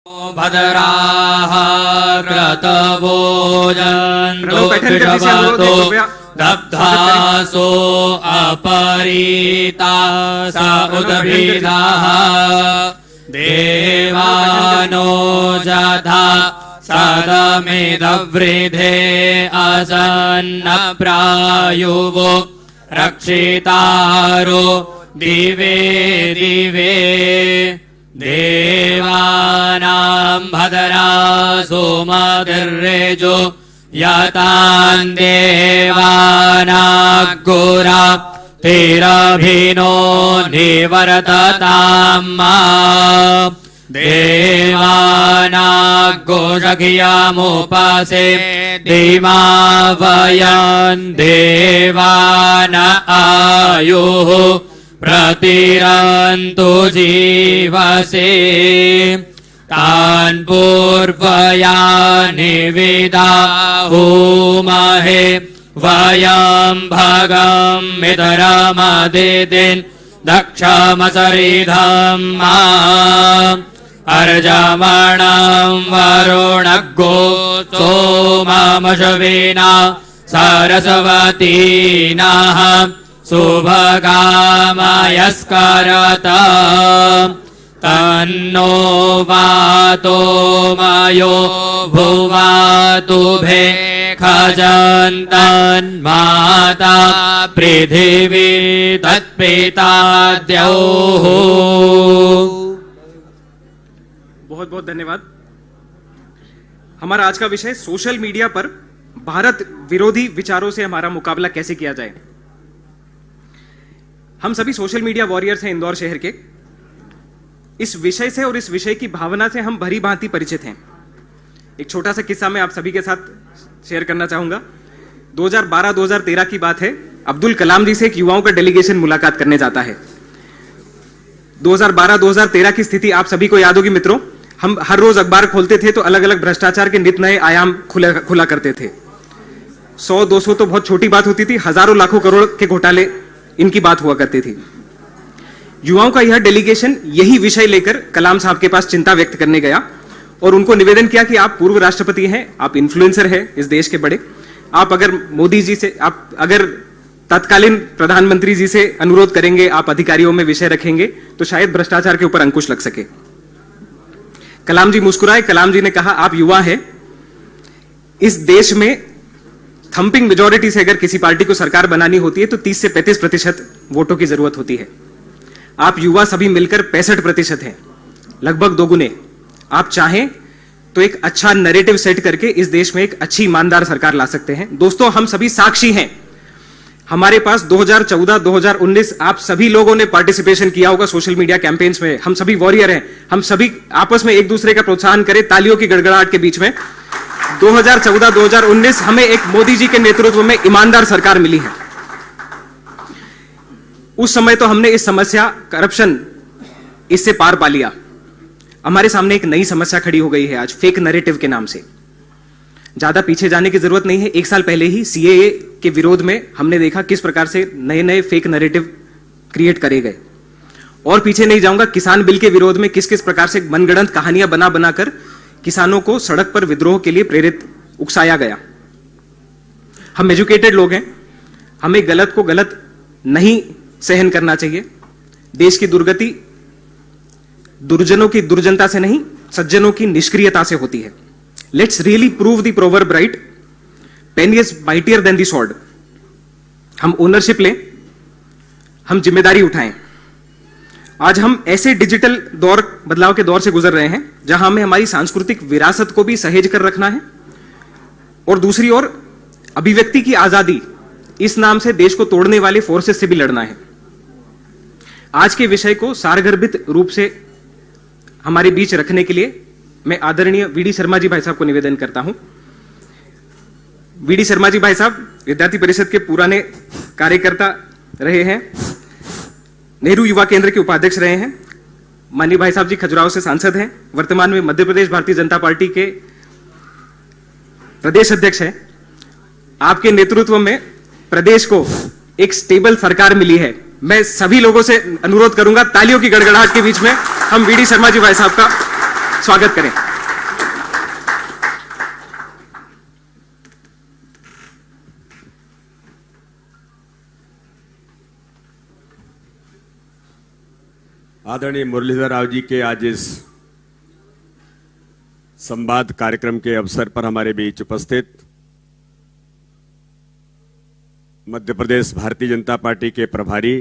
भद्राः क्रतवोजन्तो विषवतो दग्धासो अपरीता स उद्भिदाः देवानो जधा सदमिदवृधे असन्नप्रायुवो रक्षितारो दिवे दिवे देवानां भद्रासो मतिर्रेजो यतान् देवानाग्गुरा तिरभिनो निवर्ततां मा देवानाग्गोषखियामुपसे धीमा वयं देवान आयुः प्रतिरन्तु जीवसे तान् पूर्वया निविदाहुमहे वयं भगं मित्रमदितिन् दक्षमसरिधं मा अर्जमणं वरुणग्गो सोममशविना सरस्वतीनः शुभकामयस्करत तन्नो वातो मयो भुवातुभे खजन्तन्माता पृथिवी तत्पिता द्यौः। बहुत बहुत धन्यवाद। हमारा आज का विषय सोशल मीडिया पर भारत विरोधी विचारों से हमारा मुकाबला कैसे किया जाए। हम सभी सोशल मीडिया वॉरियर्स हैं इंदौर शहर के। इस विषय से और इस विषय की भावना से हम भली भांति परिचित हैं। एक छोटा सा किस्सा मैं आप सभी के साथ शेयर करना चाहूंगा। 2012-2013 की बात है। अब्दुल कलाम जी से एक युवाओं का डेलीगेशन मुलाकात करने जाता है। 2012-2013 की स्थिति आप सभी को याद होगी मित्रों। हम हर रोज अखबार खोलते थे तो अलग अलग भ्रष्टाचार के नित नए आयाम खुला करते थे। 100-200 तो बहुत छोटी बात होती थी, हजारों लाखों करोड़ के घोटाले इनकी बात हुआ करती थी। युवाओं का यह डेलीगेशन यही विषय लेकर कलाम साहब के पास चिंता व्यक्त करने गया और उनको निवेदन किया कि आप पूर्व राष्ट्रपति हैं, आप इन्फ्लुएंसर हैं इस देश के बड़े, आप अगर मोदी जी से, आप अगर तत्कालीन प्रधानमंत्री जी से अनुरोध करेंगे, आप अधिकारियों में विषय रखेंगे तो शायद भ्रष्टाचार के ऊपर अंकुश लग सके। कलाम जी मुस्कुराए। कलाम जी ने कहा, आप युवा हैं, इस देश में थंपिंग मेजॉरिटी से अगर किसी पार्टी को सरकार बनानी होती है तो 30 से 35% वोटों की जरूरत होती है। आप युवा सभी मिलकर 65% हैं, लगभग दोगुने। आप चाहें तो एक अच्छा नैरेटिव सेट करके इस देश में एक अच्छी ईमानदार सरकार ला सकते हैं। दोस्तों, हम सभी साक्षी हैं। हमारे पास 2014-2019 आप सभी लोगों ने पार्टिसिपेशन किया होगा सोशल मीडिया कैंपेन्स में। हम सभी वॉरियर हैं। हम सभी आपस में एक दूसरे का प्रोत्साहन करें तालियों की गड़गड़ाहट के बीच में। 2014-2019 हमें एक मोदी जी के नेतृत्व में ईमानदार सरकार मिली है। उस समय तो हमने इस समस्या करप्शन इससे पार पा लिया। हमारे सामने एक नई समस्या खड़ी हो गई है आज, फेक नैरेटिव के नाम से। ज्यादा पीछे जाने की जरूरत नहीं है। एक साल पहले ही सीएए के विरोध में हमने देखा किस प्रकार से नए नए फेक नैरेटिव क्रिएट करे गए। और पीछे नहीं जाऊंगा, किसान बिल के विरोध में किस किस प्रकार से मनगढ़ंत कहानियां बना बनाकर किसानों को सड़क पर विद्रोह के लिए प्रेरित उकसाया गया। हम एजुकेटेड लोग हैं, हमें गलत को गलत नहीं सहन करना चाहिए। देश की दुर्गति दुर्जनों की दुर्जनता से नहीं, सज्जनों की निष्क्रियता से होती है। Let's really prove the proverb right, pen is mightier than the sword. हम ओनरशिप लें, हम जिम्मेदारी उठाएं। आज हम ऐसे डिजिटल दौर, बदलाव के दौर से गुजर रहे हैं जहां हमें हमारी सांस्कृतिक विरासत को भी सहेज कर रखना है और दूसरी ओर अभिव्यक्ति की आजादी इस नाम से देश को तोड़ने वाले फोर्सेस से भी लड़ना है। आज के विषय को सारगर्भित रूप से हमारे बीच रखने के लिए मैं आदरणीय वीडी शर्मा जी भाई साहब को निवेदन करता हूं। वीडी शर्मा जी भाई साहब विद्यार्थी परिषद के पुराने कार्यकर्ता रहे हैं, नेहरू युवा केंद्र के उपाध्यक्ष रहे हैं। माननीय भाई साहब जी खजुराहो से सांसद हैं, वर्तमान में मध्य प्रदेश भारतीय जनता पार्टी के प्रदेश अध्यक्ष हैं। आपके नेतृत्व में प्रदेश को एक स्टेबल सरकार मिली है। मैं सभी लोगों से अनुरोध करूंगा, तालियों की गड़गड़ाहट के बीच में हम वीडी शर्मा जी भाई साहब का स्वागत करें। आदरणीय मुरलीधर राव जी के आज इस संवाद कार्यक्रम के अवसर पर हमारे बीच उपस्थित मध्य प्रदेश भारतीय जनता पार्टी के प्रभारी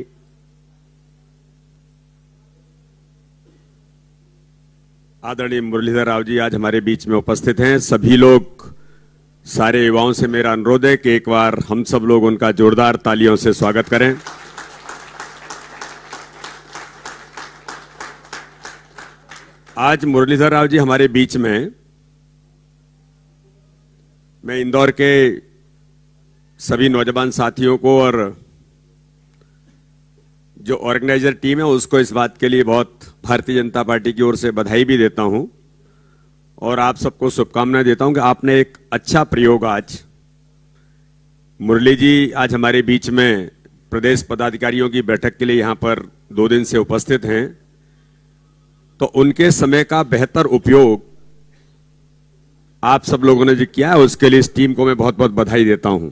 आदरणीय मुरलीधर राव जी आज हमारे बीच में उपस्थित हैं। सभी लोग, सारे युवाओं से मेरा अनुरोध है कि एक बार हम सब लोग उनका जोरदार तालियों से स्वागत करें। आज मुरलीधर राव जी हमारे बीच में, मैं इंदौर के सभी नौजवान साथियों को और जो ऑर्गेनाइजर टीम है उसको इस बात के लिए बहुत भारतीय जनता पार्टी की ओर से बधाई भी देता हूं और आप सबको शुभकामनाएं देता हूं कि आपने एक अच्छा प्रयोग आज, मुरली जी आज हमारे बीच में प्रदेश पदाधिकारियों की बैठक के लिए यहां पर 2 दिन से उपस्थित हैं, तो उनके समय का बेहतर उपयोग आप सब लोगों ने जो किया है उसके लिए इस टीम को मैं बहुत बहुत बधाई देता हूं।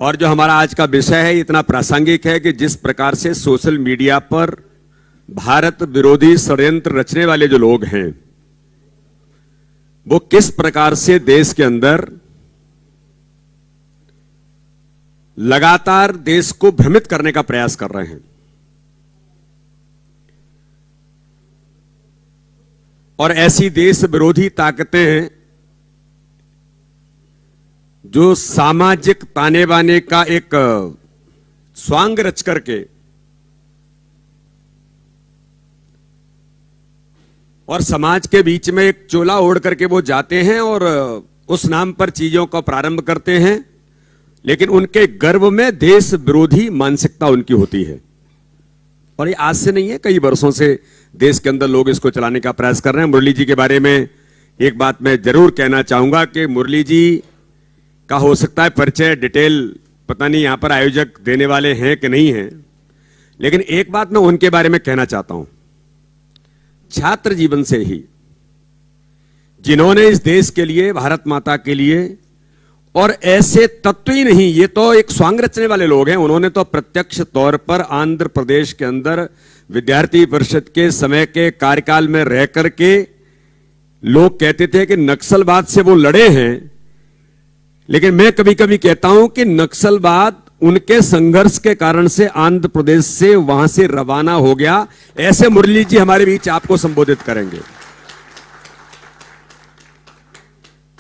और जो हमारा आज का विषय है इतना प्रासंगिक है कि जिस प्रकार से सोशल मीडिया पर भारत विरोधी षड्यंत्र रचने वाले जो लोग हैं वो किस प्रकार से देश के अंदर लगातार देश को भ्रमित करने का प्रयास कर रहे हैं। और ऐसी देश विरोधी ताकतें हैं जो सामाजिक ताने बाने का एक स्वांग रच करके और समाज के बीच में एक चोला ओढ़ करके वो जाते हैं और उस नाम पर चीजों का प्रारंभ करते हैं, लेकिन उनके गर्भ में देश विरोधी मानसिकता उनकी होती है। और ये आज से नहीं है, कई वर्षों से देश के अंदर लोग इसको चलाने का प्रयास कर रहे हैं। मुरली जी के बारे में एक बात मैं जरूर कहना चाहूंगा कि मुरली जी का हो सकता है परिचय डिटेल पता नहीं यहां पर आयोजक देने वाले हैं कि नहीं हैं, लेकिन एक बात मैं उनके बारे में कहना चाहता हूं। छात्र जीवन से ही जिन्होंने इस देश के लिए, भारत माता के लिए, और ऐसे तत्व ही नहीं, ये तो एक स्वांग रचने वाले लोग हैं, उन्होंने तो प्रत्यक्ष तौर पर आंध्र प्रदेश के अंदर विद्यार्थी परिषद के समय के कार्यकाल में रह करके लोग कहते थे कि नक्सलवाद से वो लड़े हैं, लेकिन मैं कभी कभी कहता हूं कि नक्सलवाद उनके संघर्ष के कारण से आंध्र प्रदेश से वहां से रवाना हो गया। ऐसे मुरली जी हमारे बीच आपको संबोधित करेंगे।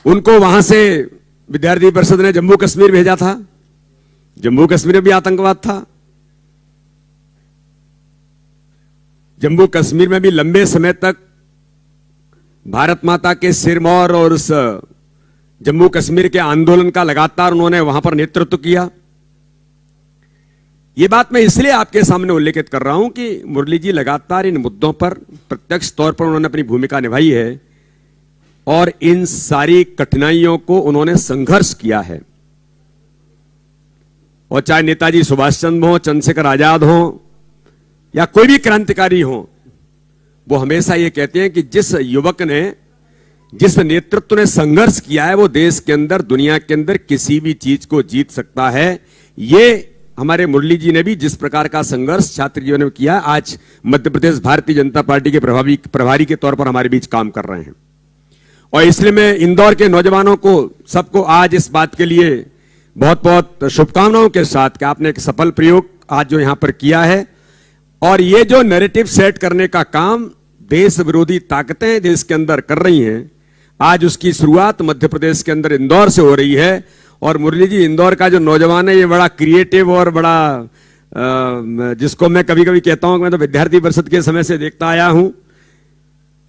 उनको वहां से विद्यार्थी परिषद ने जम्मू कश्मीर भेजा था, जम्मू कश्मीर में भी आतंकवाद था, जम्मू कश्मीर में भी लंबे समय तक भारत माता के सिरमौर और उस जम्मू कश्मीर के आंदोलन का लगातार उन्होंने वहां पर नेतृत्व किया। यह बात मैं इसलिए आपके सामने उल्लेखित कर रहा हूं कि मुरली जी लगातार इन मुद्दों पर प्रत्यक्ष तौर पर उन्होंने अपनी भूमिका निभाई है और इन सारी कठिनाइयों को उन्होंने संघर्ष किया है। और चाहे नेताजी सुभाष चंद्र हो, चंद्रशेखर आजाद हो या कोई भी क्रांतिकारी हो, वो हमेशा ये कहते हैं कि जिस युवक ने, जिस नेतृत्व ने संघर्ष किया है वो देश के अंदर, दुनिया के अंदर किसी भी चीज को जीत सकता है। ये हमारे मुरली जी ने भी जिस प्रकार का संघर्ष छात्र जीवन में किया, आज मध्य प्रदेश भारतीय जनता पार्टी के प्रभारी के तौर पर हमारे बीच काम कर रहे हैं। और इसलिए मैं इंदौर के नौजवानों को, सबको आज इस बात के लिए बहुत बहुत शुभकामनाओं के साथ कि आपने एक सफल प्रयोग आज जो यहां पर किया है, और ये जो नैरेटिव सेट करने का काम देश विरोधी ताकतें देश के अंदर कर रही हैं, आज उसकी शुरुआत मध्य प्रदेश के अंदर इंदौर से हो रही है। और मुरली जी, इंदौर का जो नौजवान है ये बड़ा क्रिएटिव और बड़ा जिसको मैं कभी कभी कहता हूं, मैं तो विद्यार्थी परिषद के समय से देखता आया हूं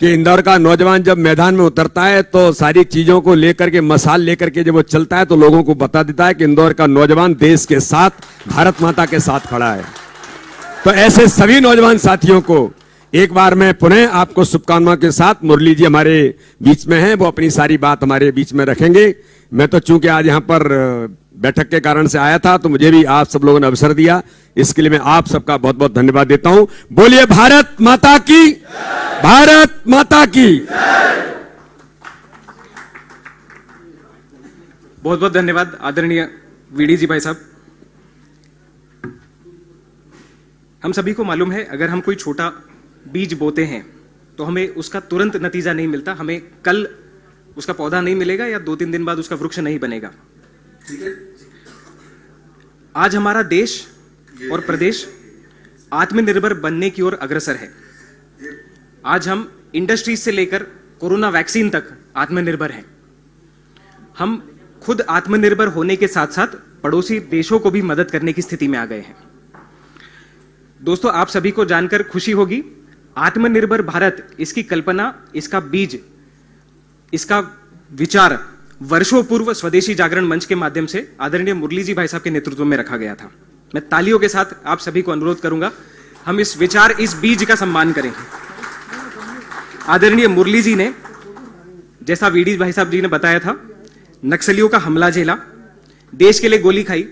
कि इंदौर का नौजवान जब मैदान में उतरता है तो सारी चीजों को लेकर के, मसाल लेकर के जब वो चलता है तो लोगों को बता देता है कि इंदौर का नौजवान देश के साथ, भारत माता के साथ खड़ा है। तो ऐसे सभी नौजवान साथियों को एक बार मैं पुनः आपको शुभकामनाओं के साथ, मुरली जी हमारे बीच में हैं, वो अपनी सारी बात हमारे बीच में रखेंगे। मैं तो चूंकि आज यहां पर बैठक के कारण से आया था, तो मुझे भी आप सब लोगों ने अवसर दिया, इसके लिए मैं आप सबका बहुत बहुत धन्यवाद देता हूं। बोलिए भारत माता की, भारत माता की। बहुत बहुत धन्यवाद आदरणीय वीडी जी भाई साहब। हम सभी को मालूम है, अगर हम कोई छोटा बीज बोते हैं तो हमें उसका तुरंत नतीजा नहीं मिलता, हमें कल उसका पौधा नहीं मिलेगा या 2-3 दिन बाद उसका वृक्ष नहीं बनेगा। आज हमारा देश और प्रदेश आत्मनिर्भर बनने की ओर अग्रसर है। आज हम इंडस्ट्रीज से लेकर कोरोना वैक्सीन तक आत्मनिर्भर हैं। हम खुद आत्मनिर्भर होने के साथ साथ पड़ोसी देशों को भी मदद करने की स्थिति में आ गए हैं। दोस्तों, आप सभी को जानकर खुशी होगी, आत्मनिर्भर भारत, इसकी कल्पना, इसका बीज, इसका विचार वर्षों पूर्व स्वदेशी जागरण मंच के माध्यम से आदरणीय मुरली जी भाई साहब के नेतृत्व में रखा गया था। मैं तालियों के साथ आप सभी को अनुरोध करूंगा, हम इस विचार, इस बीज का सम्मान करें। आदरणीय मुरली जी ने, जैसा वीडी भाई साहब जी ने बताया था, नक्सलियों का हमला झेला, देश के लिए गोली खाई।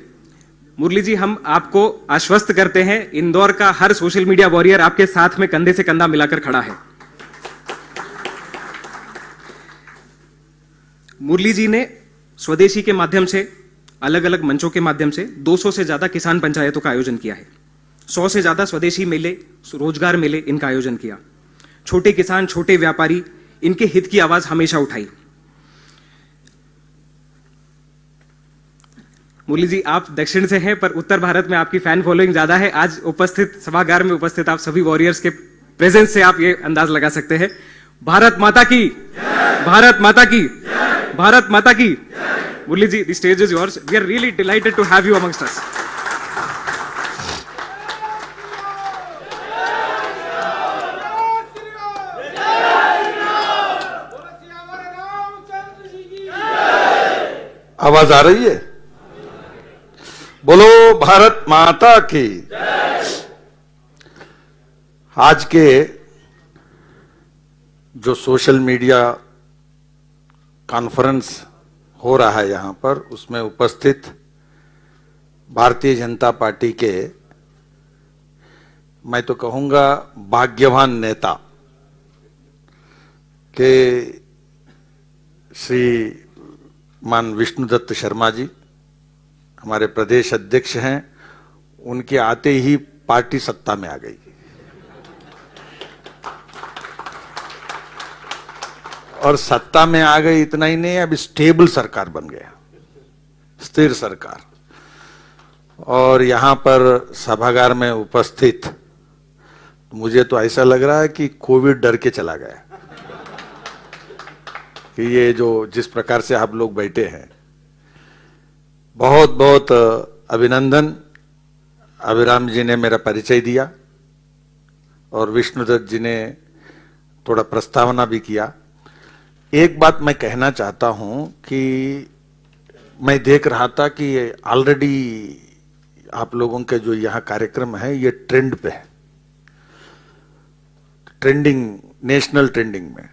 मुरली जी, हम आपको आश्वस्त करते हैं, इंदौर का हर सोशल मीडिया वॉरियर आपके साथ में कंधे से कंधा मिलाकर खड़ा है। मुरली जी ने स्वदेशी के माध्यम से, अलग अलग मंचों के माध्यम से 200 से ज्यादा किसान पंचायतों का आयोजन किया है। 100 से ज्यादा स्वदेशी मेले, रोजगार मेले, इनका आयोजन किया। छोटे किसान, छोटे व्यापारी, इनके हित की आवाज हमेशा उठाई। मुरली जी, आप दक्षिण से हैं, पर उत्तर भारत में आपकी फैन फॉलोइंग ज्यादा है। आज उपस्थित सभागार में उपस्थित आप सभी वॉरियर्स के प्रेजेंस से आप ये अंदाज लगा सकते हैं। भारत माता की, भारत माता की, भारत माता की। Murli ji, the stage is yours. We are really delighted to have you amongst us. आवाज आ रही है? बोलो भारत माता की। आज के जो सोशल मीडिया कॉन्फ्रेंस हो रहा है यहां पर, उसमें उपस्थित भारतीय जनता पार्टी के, मैं तो कहूंगा भाग्यवान नेता के श्री मान विष्णुदत्त शर्मा जी हमारे प्रदेश अध्यक्ष हैं। उनके आते ही पार्टी सत्ता में आ गई और सत्ता में आ गई, इतना ही नहीं, अब स्टेबल सरकार बन गया, स्थिर सरकार। और यहां पर सभागार में उपस्थित मुझे तो ऐसा लग रहा है कि कोविड डर के चला गया कि ये जो जिस प्रकार से आप लोग बैठे हैं। बहुत बहुत अभिनंदन। अभिराम जी ने मेरा परिचय दिया और विष्णुदत्त जी ने थोड़ा प्रस्तावना भी किया। एक बात मैं कहना चाहता हूं कि मैं देख रहा था कि ऑलरेडी आप लोगों के जो यहां कार्यक्रम है ये ट्रेंड पे है, ट्रेंडिंग, नेशनल ट्रेंडिंग में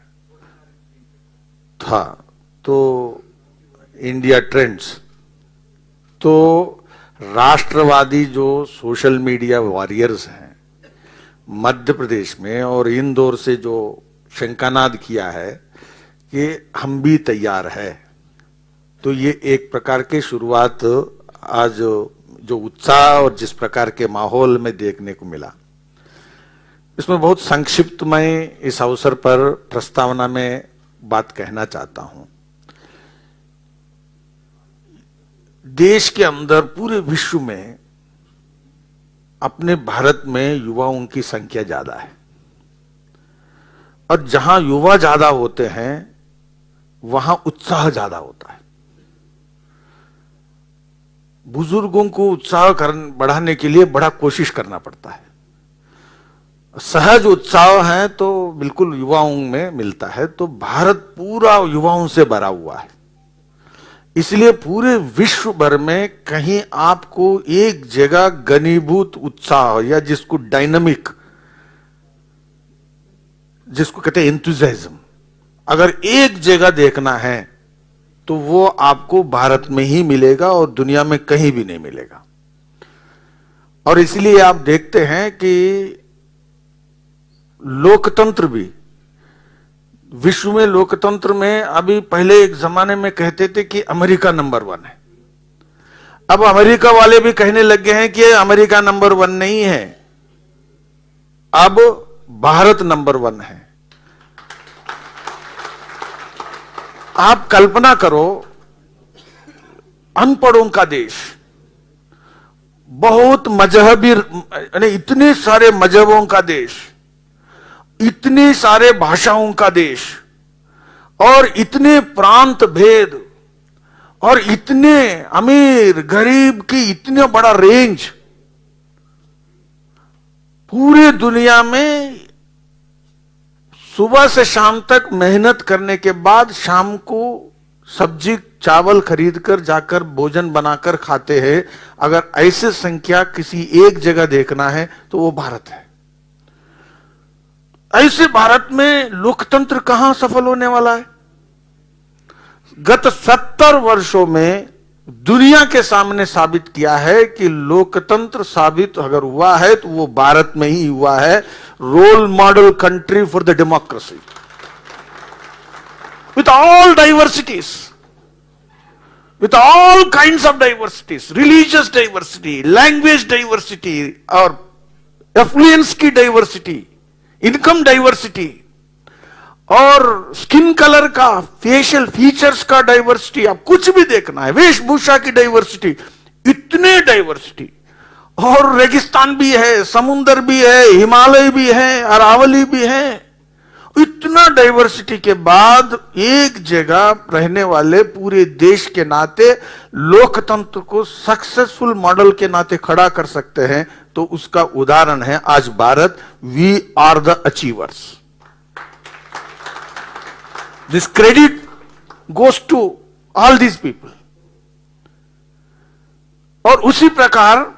था। तो इंडिया ट्रेंड्स, तो राष्ट्रवादी जो सोशल मीडिया वॉरियर्स हैं मध्य प्रदेश में और इंदौर से जो शंकानाद किया है कि हम भी तैयार है, तो ये एक प्रकार की शुरुआत आज जो उत्साह और जिस प्रकार के माहौल में देखने को मिला, इसमें बहुत संक्षिप्त मैं इस अवसर पर प्रस्तावना में बात कहना चाहता हूं। देश के अंदर, पूरे विश्व में, अपने भारत में युवाओं की संख्या ज्यादा है और जहां युवा ज्यादा होते हैं वहां उत्साह ज्यादा होता है। बुजुर्गों को उत्साह बढ़ाने के लिए बड़ा कोशिश करना पड़ता है। सहज उत्साह है तो बिल्कुल युवाओं में मिलता है। तो भारत पूरा युवाओं से भरा हुआ है, इसलिए पूरे विश्व भर में कहीं आपको एक जगह घनीभूत उत्साह या जिसको डायनामिक, जिसको कहते हैं एंथुसियाज्म, अगर एक जगह देखना है तो वो आपको भारत में ही मिलेगा और दुनिया में कहीं भी नहीं मिलेगा। और इसलिए आप देखते हैं कि लोकतंत्र भी, विश्व में लोकतंत्र में अभी पहले एक जमाने में कहते थे कि अमेरिका नंबर 1 है। अब अमेरिका वाले भी कहने लग गए हैं कि अमेरिका नंबर 1 नहीं है, अब भारत नंबर 1 है। आप कल्पना करो, अनपढ़ों का देश, बहुत मजहबी, इतने सारे मजहबों का देश, इतने सारे भाषाओं का देश, और इतने प्रांत भेद, और इतने अमीर गरीब की इतना बड़ा रेंज, पूरे दुनिया में सुबह से शाम तक मेहनत करने के बाद शाम को सब्जी चावल खरीदकर जाकर भोजन बनाकर खाते हैं। अगर ऐसे संख्या किसी एक जगह देखना है तो वो भारत है। ऐसे भारत में लोकतंत्र कहां सफल होने वाला है? गत 70 वर्षों में दुनिया के सामने साबित किया है कि लोकतंत्र साबित अगर हुआ है तो वो भारत में ही हुआ है। Role model country for the democracy, with all diversities, with all kinds of diversities, religious diversity, language diversity, और affluence की diversity, income diversity, और स्किन कलर का, फेशियल फीचर्स का डाइवर्सिटी, आप कुछ भी देखना है, वेशभूषा की डाइवर्सिटी, इतने डाइवर्सिटी, और रेगिस्तान भी है, समुंदर भी है, हिमालय भी है, अरावली भी है। इतना डाइवर्सिटी के बाद एक जगह रहने वाले पूरे देश के नाते लोकतंत्र को सक्सेसफुल मॉडल के नाते खड़ा कर सकते हैं, तो उसका उदाहरण है आज भारत। We are the achievers. This credit goes to all these people. और उसी प्रकार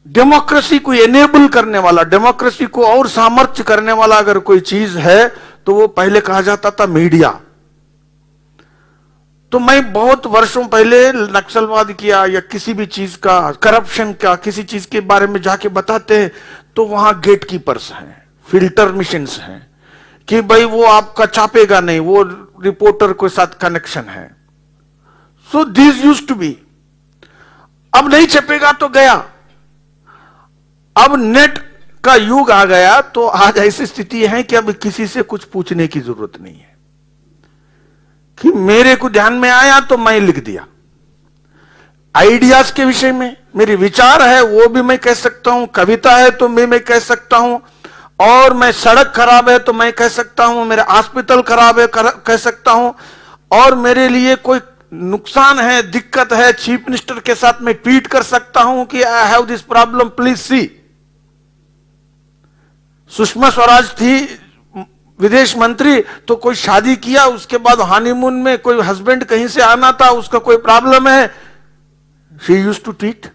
डेमोक्रेसी को एनेबल करने वाला, डेमोक्रेसी को और सामर्थ्य करने वाला अगर कोई चीज है तो वो पहले कहा जाता था मीडिया। तो मैं बहुत वर्षों पहले नक्सलवाद किया या किसी भी चीज का, करप्शन का, किसी चीज के बारे में जाके बताते हैं तो वहां गेटकीपर्स हैं, फिल्टर मिशंस हैं कि भाई वो आपका छापेगा नहीं, वो रिपोर्टर के साथ कनेक्शन है। So this used to be. अब नहीं छपेगा तो गया। अब नेट का युग आ गया तो आज ऐसी स्थिति है कि अब किसी से कुछ पूछने की जरूरत नहीं है कि मेरे को ध्यान में आया तो मैं लिख दिया। आइडियाज के विषय में मेरे विचार है वो भी मैं कह सकता हूं, कविता है तो मैं कह सकता हूं, और मैं सड़क खराब है तो मैं कह सकता हूं, मेरा हॉस्पिटल खराब है कह सकता हूं, और मेरे लिए कोई नुकसान है, दिक्कत है, चीफ मिनिस्टर के साथ मैं ट्वीट कर सकता हूं कि I have this problem please see. Sushma Swaraj थी विदेश मंत्री, तो कोई शादी किया, उसके बाद हनीमून में कोई हस्बैंड कहीं से आना था, उसका कोई प्रॉब्लम है, शी यूज्ड टू ट्वीट,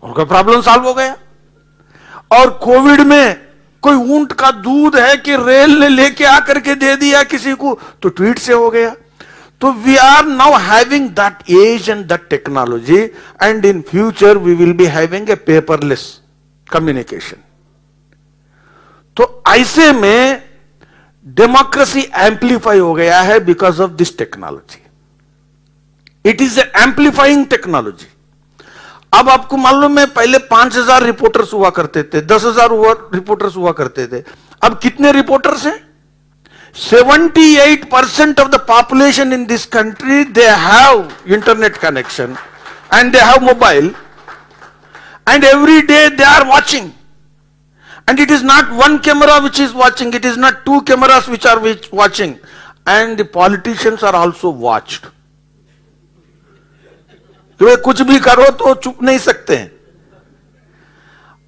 उनका प्रॉब्लम सॉल्व हो गया। और कोविड में कोई ऊंट का दूध है कि रेल ने लेके आकर के दे दिया किसी को, तो ट्वीट से हो गया। तो we are now having that edge and that technology, and in future we will be having a paperless communication. तो ऐसे में डेमोक्रेसी एम्प्लीफाई हो गया है because of this technology. It is a amplifying technology. अब आपको मालूम है पहले 5000 रिपोर्टर्स हुआ करते थे, 10,000 रिपोर्टर्स हुआ करते थे। अब कितने रिपोर्टर्स हैं? 78% of the population in this country, they have internet connection and they have mobile, and every day they are watching. And it is not one camera which is watching, it is not two cameras which are watching, and the politicians are also watched. तो कुछ भी करो तो चुप नहीं सकते हैं।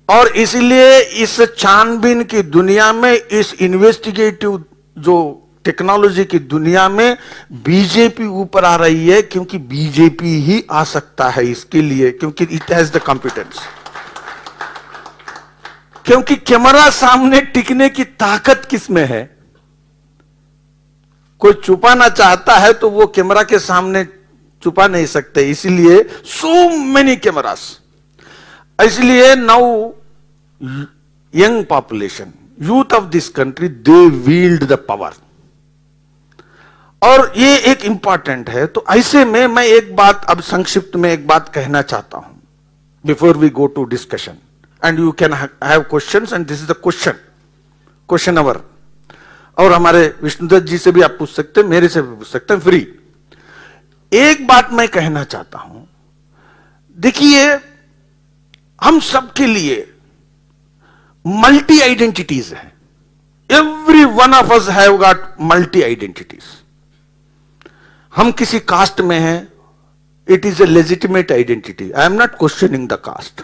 और इसलिए इस छानबीन की दुनिया में, इस इन्वेस्टिगेटिव जो टेक्नोलॉजी की दुनिया में बीजेपी ऊपर आ रही है, क्योंकि बीजेपी ही आ सकता है इसके लिए, क्योंकि इट हैज द कॉम्पिटेंस। क्योंकि कैमरा सामने टिकने की ताकत किसमें है? कोई छुपाना चाहता है तो वो कैमरा के सामने छुपा नहीं सकते, इसीलिए सो मेनी कैमरास। इसलिए now young population, youth of this country, they wield the power, और ये एक इंपॉर्टेंट है। तो ऐसे में मैं एक बात अब संक्षिप्त में एक बात कहना चाहता हूं before we go to discussion, and you can have questions, and this is the question hour. और हमारे विष्णुदत्त जी से भी आप पूछ सकते हैं, मेरे से भी पूछ सकते हैं, फ्री। एक बात मैं कहना चाहता हूं, देखिए हम सबके लिए मल्टी आइडेंटिटीज हैं। Every one of us have got multi identities. हम किसी कास्ट में हैं, it is a legitimate identity, I am not questioning the caste.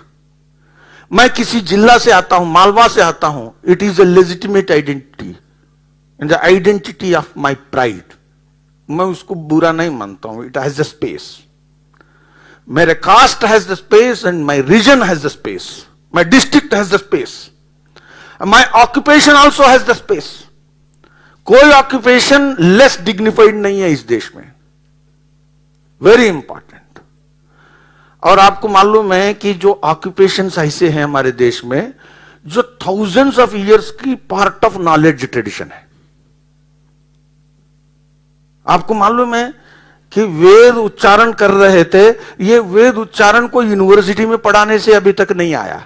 मैं किसी जिला से आता हूं, मालवा से आता हूं, it is a legitimate identity and the identity of my pride. मैं उसको बुरा नहीं मानता हूं, इट हैज द स्पेस। मेरे caste has the space and my region has the space, my district has the space, my occupation also has the space. कोई occupation less dignified नहीं है इस देश में, वेरी इंपॉर्टेंट। और आपको मालूम है कि जो ऑक्यूपेशंस ऐसे हैं हमारे देश में जो थाउजेंड्स ऑफ इयर्स की पार्ट ऑफ नॉलेज ट्रेडिशन है। आपको मालूम है कि वेद उच्चारण कर रहे थे, ये वेद उच्चारण को यूनिवर्सिटी में पढ़ाने से अभी तक नहीं आया।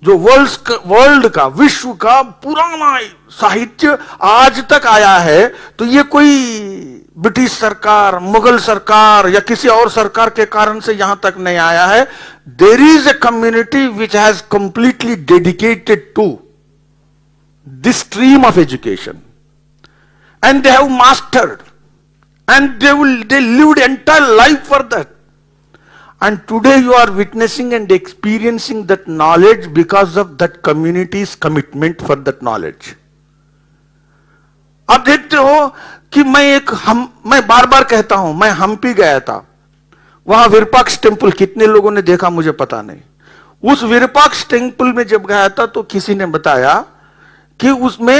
जो वर्ल्ड का, विश्व का पुराना साहित्य आज तक आया है, तो ये कोई ब्रिटिश सरकार, मुगल सरकार या किसी और सरकार के कारण से यहां तक नहीं आया है। There is a community which has completely dedicated to this stream of education, and they have mastered, and they lived entire life for that, and today you are witnessing and experiencing that knowledge because of that community's commitment for that knowledge. आप देखते हो कि मैं बार बार कहता हूं, मैं हम्पी गया था, वहां विरूपाक्ष टेम्पल कितने लोगों ने देखा मुझे पता नहीं। उस विरूपाक्ष टेम्पल में जब गया था तो किसी ने बताया कि उसमें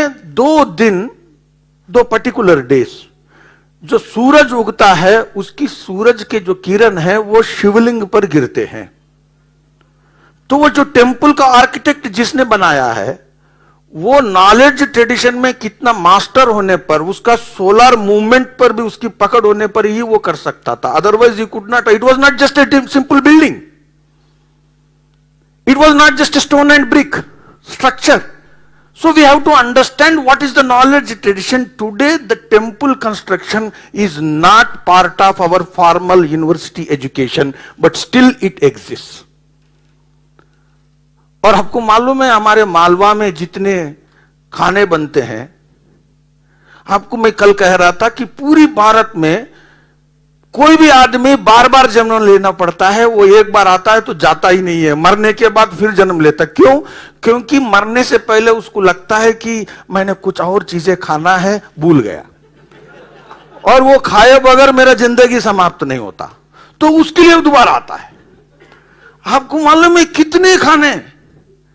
2 पर्टिकुलर डेज जो सूरज उगता है, उसकी सूरज के जो किरण है वो शिवलिंग पर गिरते हैं। तो वो जो टेम्पल का आर्किटेक्ट जिसने बनाया है, वो नॉलेज ट्रेडिशन में कितना मास्टर होने पर, उसका सोलर मूवमेंट पर भी उसकी पकड़ होने पर ही वो कर सकता था, otherwise he could not. It was not just a simple building, it was not just a stone and brick structure. So we have to understand what is the knowledge tradition. Today the temple construction is not part of our formal university education, but still it exists. और आपको मालूम है हमारे मालवा में जितने खाने बनते हैं, आपको मैं कल कह रहा था कि पूरी भारत में कोई भी आदमी बार बार जन्म लेना पड़ता है, वो एक बार आता है तो जाता ही नहीं है, मरने के बाद फिर जन्म लेता। क्यों? क्योंकि मरने से पहले उसको लगता है कि मैंने कुछ और चीजें खाना है, भूल गया, और वो खाए बगैर मेरा जिंदगी समाप्त नहीं होता, तो उसके लिए दोबारा आता है। आपको मालूम है कितने खाने,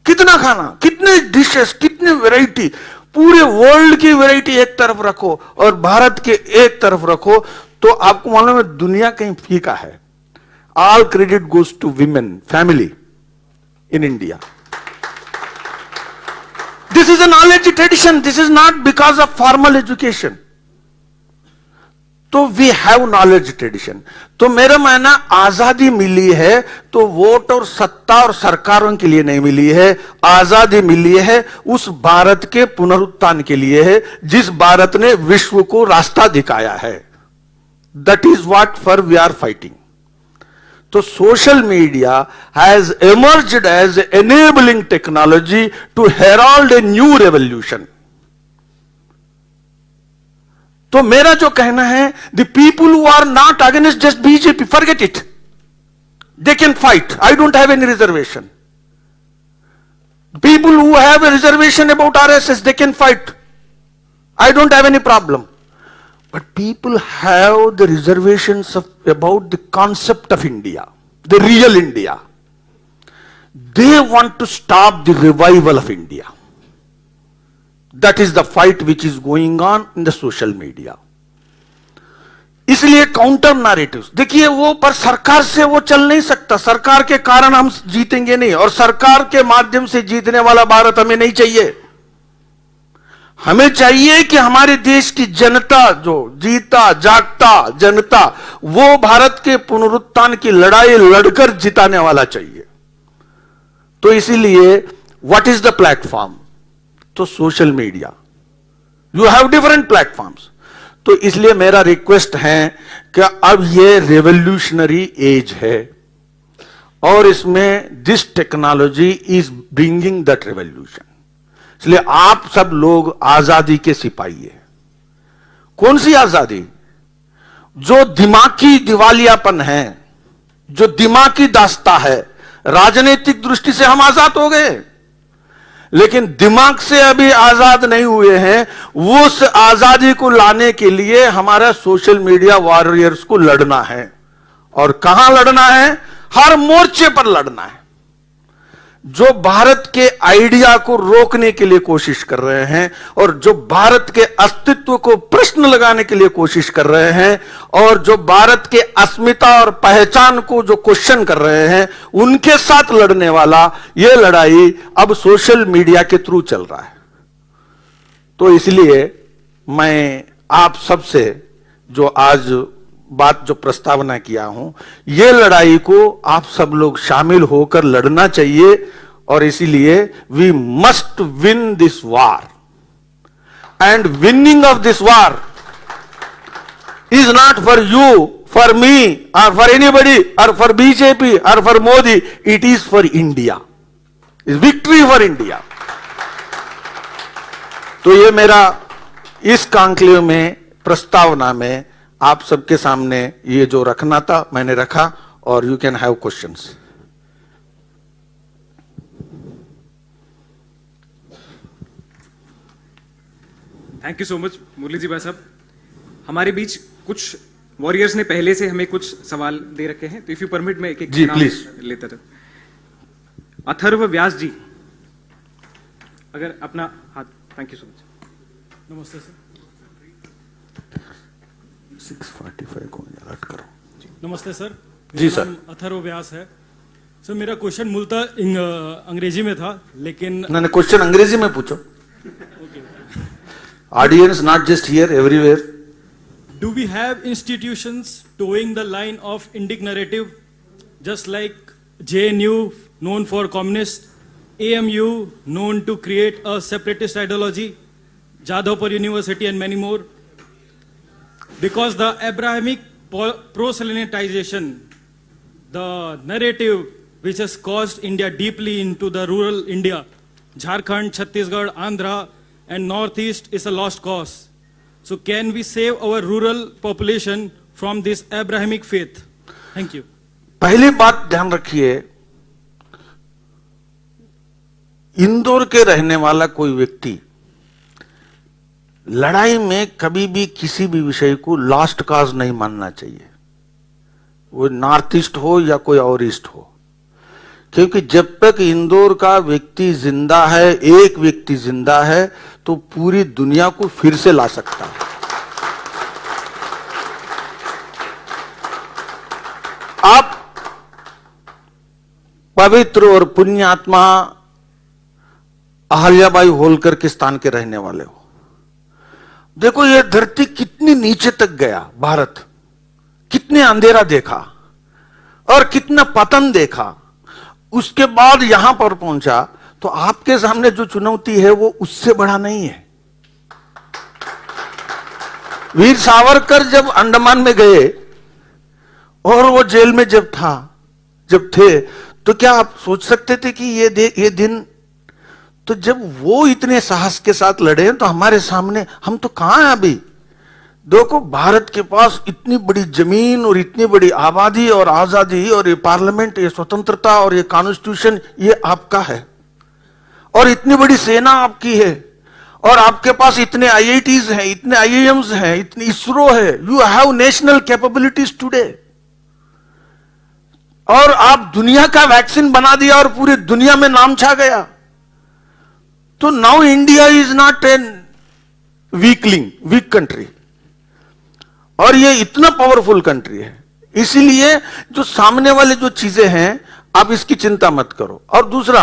कितना खाना, कितने डिशेस, कितने वैरायटी, पूरे वर्ल्ड की वैरायटी एक तरफ रखो और भारत के एक तरफ रखो, तो आपको मालूम है दुनिया कहीं फीका है। All credit goes to women family in India. This is a knowledge tradition, this is not because of formal education. तो वी हैव नॉलेज ट्रेडिशन। तो मेरा मानना, आजादी मिली है तो वोट और सत्ता और सरकारों के लिए नहीं मिली है, आजादी मिली है उस भारत के पुनरुत्थान के लिए है जिस भारत ने विश्व को रास्ता दिखाया है। That is what for we are fighting. So social media has emerged as enabling technology to herald a new revolution. तो मेरा जो कहना है, the people who are not against just BJP, forget it. They can fight. I don't have any reservation. People who have a reservation about RSS, they can fight. I don't have any problem. But people have the reservations about the concept of India, the real India. They want to stop the revival of India. That is the fight which is going on in the social media. इसलिए counter narratives, देखिए वो पर सरकार से वो चल नहीं सकता, सरकार के कारण हम जीतेंगे नहीं, और सरकार के माध्यम से जीतने वाला भारत हमें नहीं चाहिए। हमें चाहिए कि हमारे देश की जनता, जो जीता जागता जनता, वो भारत के पुनरुत्थान की लड़ाई लड़कर जिताने वाला चाहिए। तो इसीलिए व्हाट इज द प्लेटफॉर्म? तो social media, you have different platforms. तो इसलिए मेरा रिक्वेस्ट है कि अब ये रेवोल्यूशनरी एज है और इसमें this technology is bringing that revolution. इसलिए आप सब लोग आजादी के सिपाही हैं। कौन सी आजादी? जो दिमागी दिवालियापन है, जो दिमागी दास्ता है। राजनीतिक दृष्टि से हम आजाद हो गए, लेकिन दिमाग से अभी आजाद नहीं हुए हैं। वो उस आजादी को लाने के लिए हमारा सोशल मीडिया वॉरियर्स को लड़ना है। और कहां लड़ना है? हर मोर्चे पर लड़ना है। जो भारत के आइडिया को रोकने के लिए कोशिश कर रहे हैं, और जो भारत के अस्तित्व को प्रश्न लगाने के लिए कोशिश कर रहे हैं, और जो भारत के अस्मिता और पहचान को जो क्वेश्चन कर रहे हैं, उनके साथ लड़ने वाला यह लड़ाई अब सोशल मीडिया के थ्रू चल रहा है। तो इसलिए मैं आप सबसे जो आज बात जो प्रस्तावना किया हूं, यह लड़ाई को आप सब लोग शामिल होकर लड़ना चाहिए। और इसीलिए we must win this war, and winning of this war is not for you, for me, और फॉर एनीबडी, और फॉर बीजेपी, और for Modi. It is for India, is victory for India. तो ये मेरा इस कॉन्क्लेव में, प्रस्तावना में आप सबके सामने ये जो रखना था मैंने रखा, और you can have questions. Thank you so much Murli ji भाई साहब। हमारे बीच कुछ वॉरियर्स ने पहले से हमें कुछ सवाल दे रखे हैं, तो इफ यू परमिट मैं एक जी, नाम प्लीज लेता था। अथर्व व्यास जी, अगर अपना हाथ। Thank you so much. नमस्ते सर। 6:45 को अलर्ट करो। नमस्ते सर। जी मेरा सर। नाम अथर्व व्यास है सर। मेरा क्वेश्चन मूलतः अंग्रेजी में था, लेकिन मैंने क्वेश्चन अंग्रेजी में पूछो। Audience not just here, everywhere. Do we have institutions toeing the line of Indic narrative, just like JNU known for communist, AMU known to create a separatist ideology, Jadavpur University and many more? Because the Abrahamic proselytization, the narrative which has caused India deeply into the rural India, Jharkhand, Chhattisgarh, Andhra and Northeast, is a lost cause. So can we save our rural population from this Abrahamic faith? Thank you. पहली बात ध्यान रखिए, इंदौर के रहने वाला कोई व्यक्ति लड़ाई में कभी भी किसी भी विषय को लास्ट काज नहीं मानना चाहिए, वो नॉर्थ ईस्ट हो या कोई और ईस्ट हो। क्योंकि जब तक इंदौर का व्यक्ति जिंदा है, एक व्यक्ति जिंदा है, तो पूरी दुनिया को फिर से ला सकता है। आप पवित्र और पुण्य आत्मा अहल्याबाई होलकर के स्थान के रहने वाले हो। देखो ये धरती कितनी नीचे तक गया, भारत कितने अंधेरा देखा और कितना पतन देखा, उसके बाद यहां पर पहुंचा। तो आपके सामने जो चुनौती है वो उससे बड़ा नहीं है। वीर सावरकर जब अंडमान में गए और वो जेल में जब थे, तो क्या आप सोच सकते थे कि ये दिन, तो जब वो इतने साहस के साथ लड़े तो हमारे सामने हम तो कहां हैं अभी। देखो भारत के पास इतनी बड़ी जमीन और इतनी बड़ी आबादी और आजादी और ये पार्लियामेंट, ये स्वतंत्रता और ये कॉन्स्टिट्यूशन, ये आपका है, और इतनी बड़ी सेना आपकी है, और आपके पास इतने IITs हैं, इतने IIMs हैं, इतनी इसरो है। You have national capabilities today, और आप दुनिया का वैक्सीन बना दिया और पूरी दुनिया में नाम छा गया। तो now India is not an week country, और ये इतना पावरफुल कंट्री है। इसीलिए जो सामने वाले जो चीजें हैं आप इसकी चिंता मत करो। और दूसरा,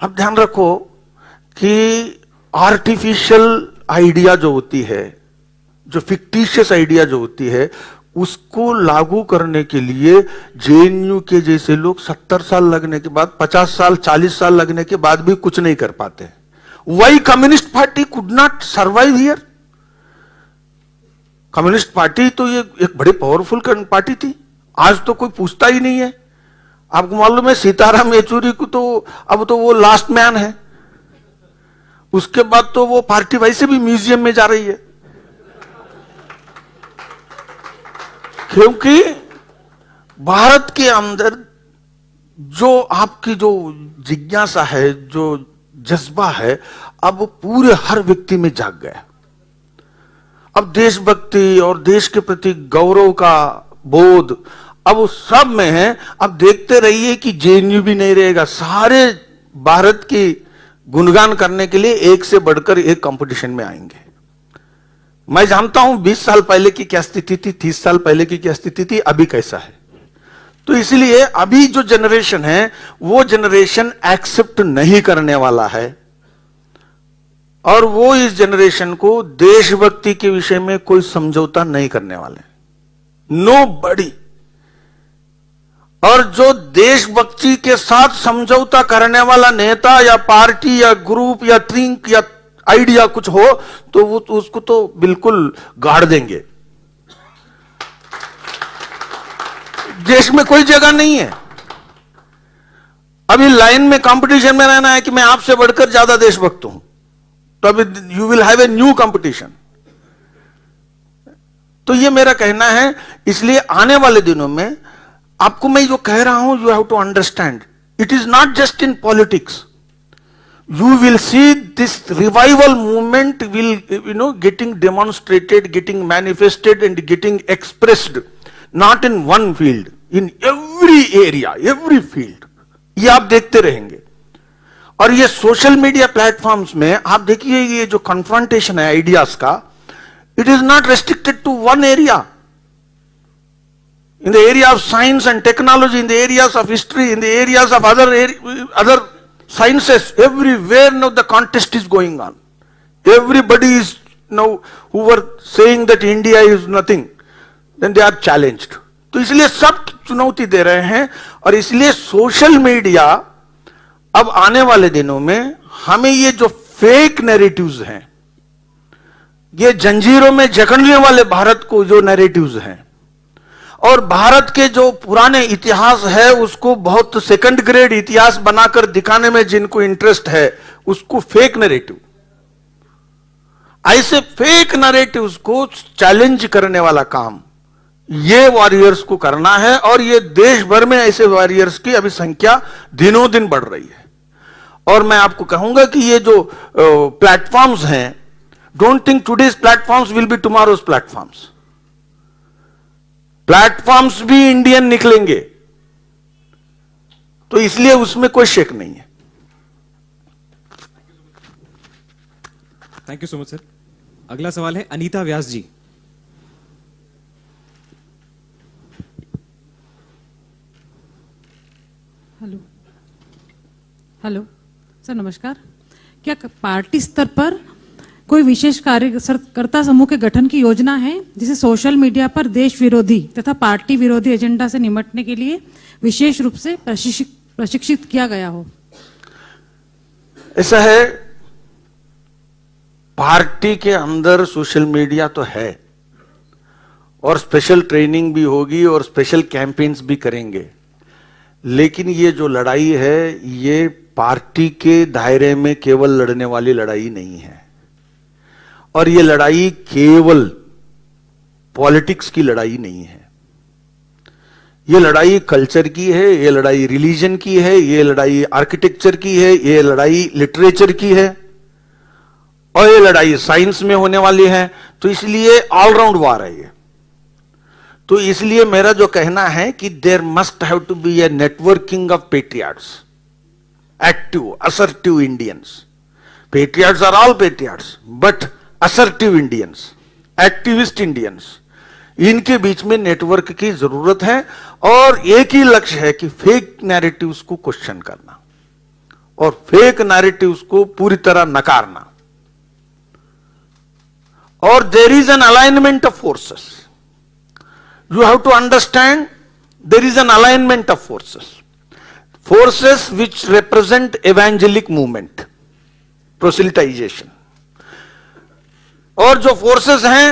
आप ध्यान रखो कि आर्टिफिशियल आइडिया जो होती है, जो फिक्टिशियस आइडिया जो होती है, उसको लागू करने के लिए जेएनयू के जैसे लोग 70 साल लगने के बाद, 50 साल 40 साल लगने के बाद भी कुछ नहीं कर पाते। Why communist party could not survive here? Communist party तो ये एक बड़ी पावरफुल पार्टी थी, आज तो कोई पूछता ही नहीं है। आपको मालूम है सीताराम येचुरी को तो अब तो वो लास्ट मैन है, उसके बाद तो वो पार्टी वैसे भी म्यूजियम में जा रही है, क्योंकि भारत के अंदर जो आपकी जो जिज्ञासा है, जो जज्बा है, अब पूरे हर व्यक्ति में जाग गया। अब देशभक्ति और देश के प्रति गौरव का बोध अब उस सब में है। अब देखते रहिए कि जेएनयू भी नहीं रहेगा, सारे भारत की गुणगान करने के लिए एक से बढ़कर एक कंपटीशन में आएंगे। मैं जानता हूं 20 साल पहले की क्या स्थिति थी, 30 साल पहले की क्या स्थिति थी, अभी कैसा है। तो इसलिए अभी जो जनरेशन है वो जनरेशन एक्सेप्ट नहीं करने वाला है, और वो इस जनरेशन को देशभक्ति के विषय में कोई समझौता नहीं करने वाले, नो बडी। और जो देशभक्ति के साथ समझौता करने वाला नेता या पार्टी या ग्रुप या थिंक या आइडिया कुछ हो तो वो तो उसको तो बिल्कुल गाड़ देंगे। देश में कोई जगह नहीं है। अभी लाइन में कंपटीशन में रहना है कि मैं आपसे बढ़कर ज्यादा देशभक्त हूं, तो अभी you will have a new competition. तो ये मेरा कहना है। इसलिए आने वाले दिनों में आपको मैं जो कह रहा हूं, you have to understand, it is not just in politics. You will see this revival movement will, getting demonstrated, getting manifested and getting expressed, not in one field, in every area, every field. ये आप देखते रहेंगे। और ये social media platforms में आप देखिए, ये जो कन्फ्रंटेशन है आइडियाज का, it is not restricted to one area. In the area of science and technology, in the areas of history, in the areas of other sciences, everywhere now the contest is going on. Everybody is now who were saying that India is nothing, then they are challenged. तो इसलिए सब चुनौती दे रहे हैं। और इसलिए social media अब आने वाले दिनों में हमें ये जो फेक नैरेटिव्स हैं, ये जंजीरों में जकड़ने वाले भारत को जो नैरेटिव्स हैं, और भारत के जो पुराने इतिहास है उसको बहुत सेकंड ग्रेड इतिहास बनाकर दिखाने में जिनको इंटरेस्ट है, उसको फेक नैरेटिव, ऐसे फेक नैरेटिव्स को चैलेंज करने वाला काम ये वॉरियर्स को करना है। और ये देश भर में ऐसे वॉरियर्स की अभी संख्या दिनों दिन बढ़ रही है। और मैं आपको कहूंगा कि ये जो प्लेटफॉर्म्स हैं, don't think today's platforms will be tomorrow's platforms. Platforms भी इंडियन निकलेंगे, तो इसलिए उसमें कोई शक नहीं है। Thank you so much sir. अगला सवाल है अनीता व्यास जी। हेलो हेलो सर, नमस्कार। क्या पार्टी स्तर पर कोई विशेष कार्यकर्ता समूह के गठन की योजना है जिसे सोशल मीडिया पर देश विरोधी तथा पार्टी विरोधी एजेंडा से निपटने के लिए विशेष रूप से प्रशिक्षित किया गया हो? ऐसा है, पार्टी के अंदर सोशल मीडिया तो है, और स्पेशल ट्रेनिंग भी होगी और स्पेशल कैंपेन्स भी करेंगे। लेकिन ये जो लड़ाई है, ये पार्टी के दायरे में केवल लड़ने वाली लड़ाई नहीं है, और ये लड़ाई केवल पॉलिटिक्स की लड़ाई नहीं है। ये लड़ाई कल्चर की है, ये लड़ाई रिलीजन की है, ये लड़ाई आर्किटेक्चर की है, ये लड़ाई लिटरेचर की है, और ये लड़ाई साइंस में होने वाली है। तो इसलिए ऑलराउंड वार है ये। तो इसलिए मेरा जो कहना है कि there must have to be a networking of patriots, active assertive Indians, patriots are all patriots, but assertive Indians, activist Indians, इनके बीच में नेटवर्क की जरूरत है। और एक ही लक्ष्य है कि फेक नैरेटिव्स को क्वेश्चन करना और फेक नैरेटिव्स को पूरी तरह नकारना। और there is an alignment of forces, you have to understand there is an alignment of forces which represent evangelic movement, proselytization, और जो फोर्सेस हैं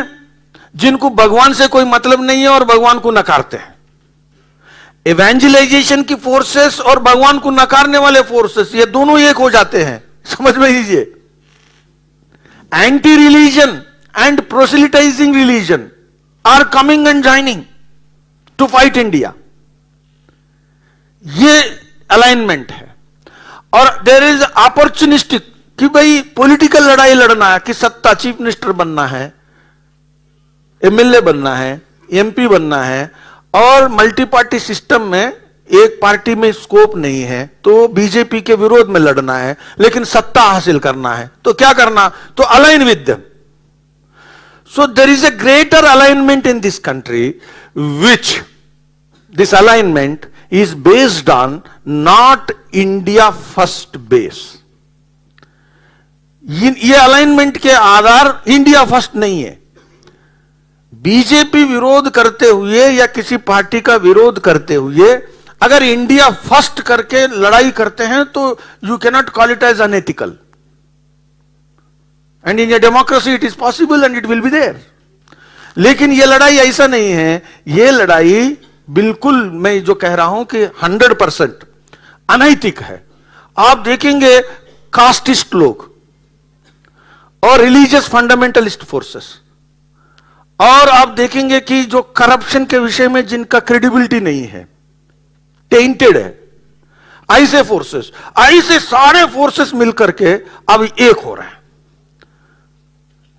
जिनको भगवान से कोई मतलब नहीं है और भगवान को नकारते हैं। इवेंजलाइजेशन की फोर्सेस और भगवान को नकारने वाले फोर्सेस, ये दोनों एक हो जाते हैं, समझ में लीजिए। Anti religion and proselytizing religion are coming and joining to fight India, ये अलाइनमेंट है। और देयर इज अपॉर्चुनिस्टिक कि भाई पॉलिटिकल लड़ाई लड़ना है, कि सत्ता, चीफ मिनिस्टर बनना है, एमएलए बनना है, एमपी बनना है, और मल्टी पार्टी सिस्टम में एक पार्टी में स्कोप नहीं है, तो बीजेपी के विरोध में लड़ना है, लेकिन सत्ता हासिल करना है, तो क्या करना, तो align with them. So there is a greater alignment in this country, which this alignment is based on not India first base. ये अलाइनमेंट के आधार इंडिया फर्स्ट नहीं है। बीजेपी विरोध करते हुए या किसी पार्टी का विरोध करते हुए अगर इंडिया फर्स्ट करके लड़ाई करते हैं तो you can not call it as unethical, and in a democracy it is possible and it will be there. लेकिन यह लड़ाई ऐसा नहीं है, यह लड़ाई बिल्कुल मैं जो कह रहा हूं कि 100% अनैतिक है। आप देखेंगे कास्टिस्ट लोग और रिलीजियस फंडामेंटलिस्ट फोर्सेस, और आप देखेंगे कि जो करप्शन के विषय में जिनका क्रेडिबिलिटी नहीं है, टेंटेड है, ऐसे फोर्सेस, ऐसे सारे फोर्सेस मिलकर के अब एक हो रहे हैं।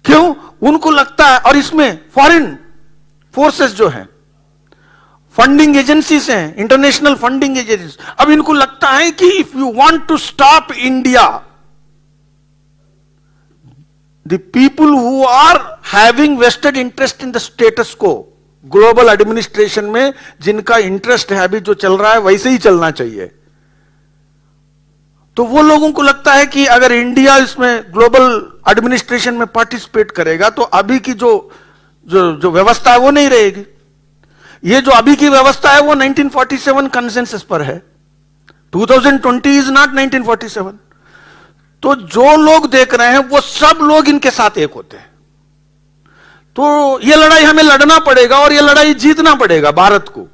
क्यों? उनको लगता है, और इसमें फॉरेन फोर्सेस जो हैं, फंडिंग एजेंसीज हैं, इंटरनेशनल फंडिंग एजेंसीज, अब इनको लगता है कि if you want to stop India, the people who are having vested interest in the status quo, global administration में जिनका इंटरेस्ट है, अभी जो चल रहा है वैसे ही चलना चाहिए, तो वो लोगों को लगता है कि अगर इंडिया इसमें ग्लोबल एडमिनिस्ट्रेशन में पार्टिसिपेट करेगा तो अभी की जो व्यवस्था है वो नहीं रहेगी। ये जो अभी की व्यवस्था है वो 1947 कंसेंसस पर है, 2020 इज नॉट 1947। तो जो लोग देख रहे हैं वो सब लोग इनके साथ एक होते हैं। तो ये लड़ाई हमें लड़ना पड़ेगा और ये लड़ाई जीतना पड़ेगा भारत को।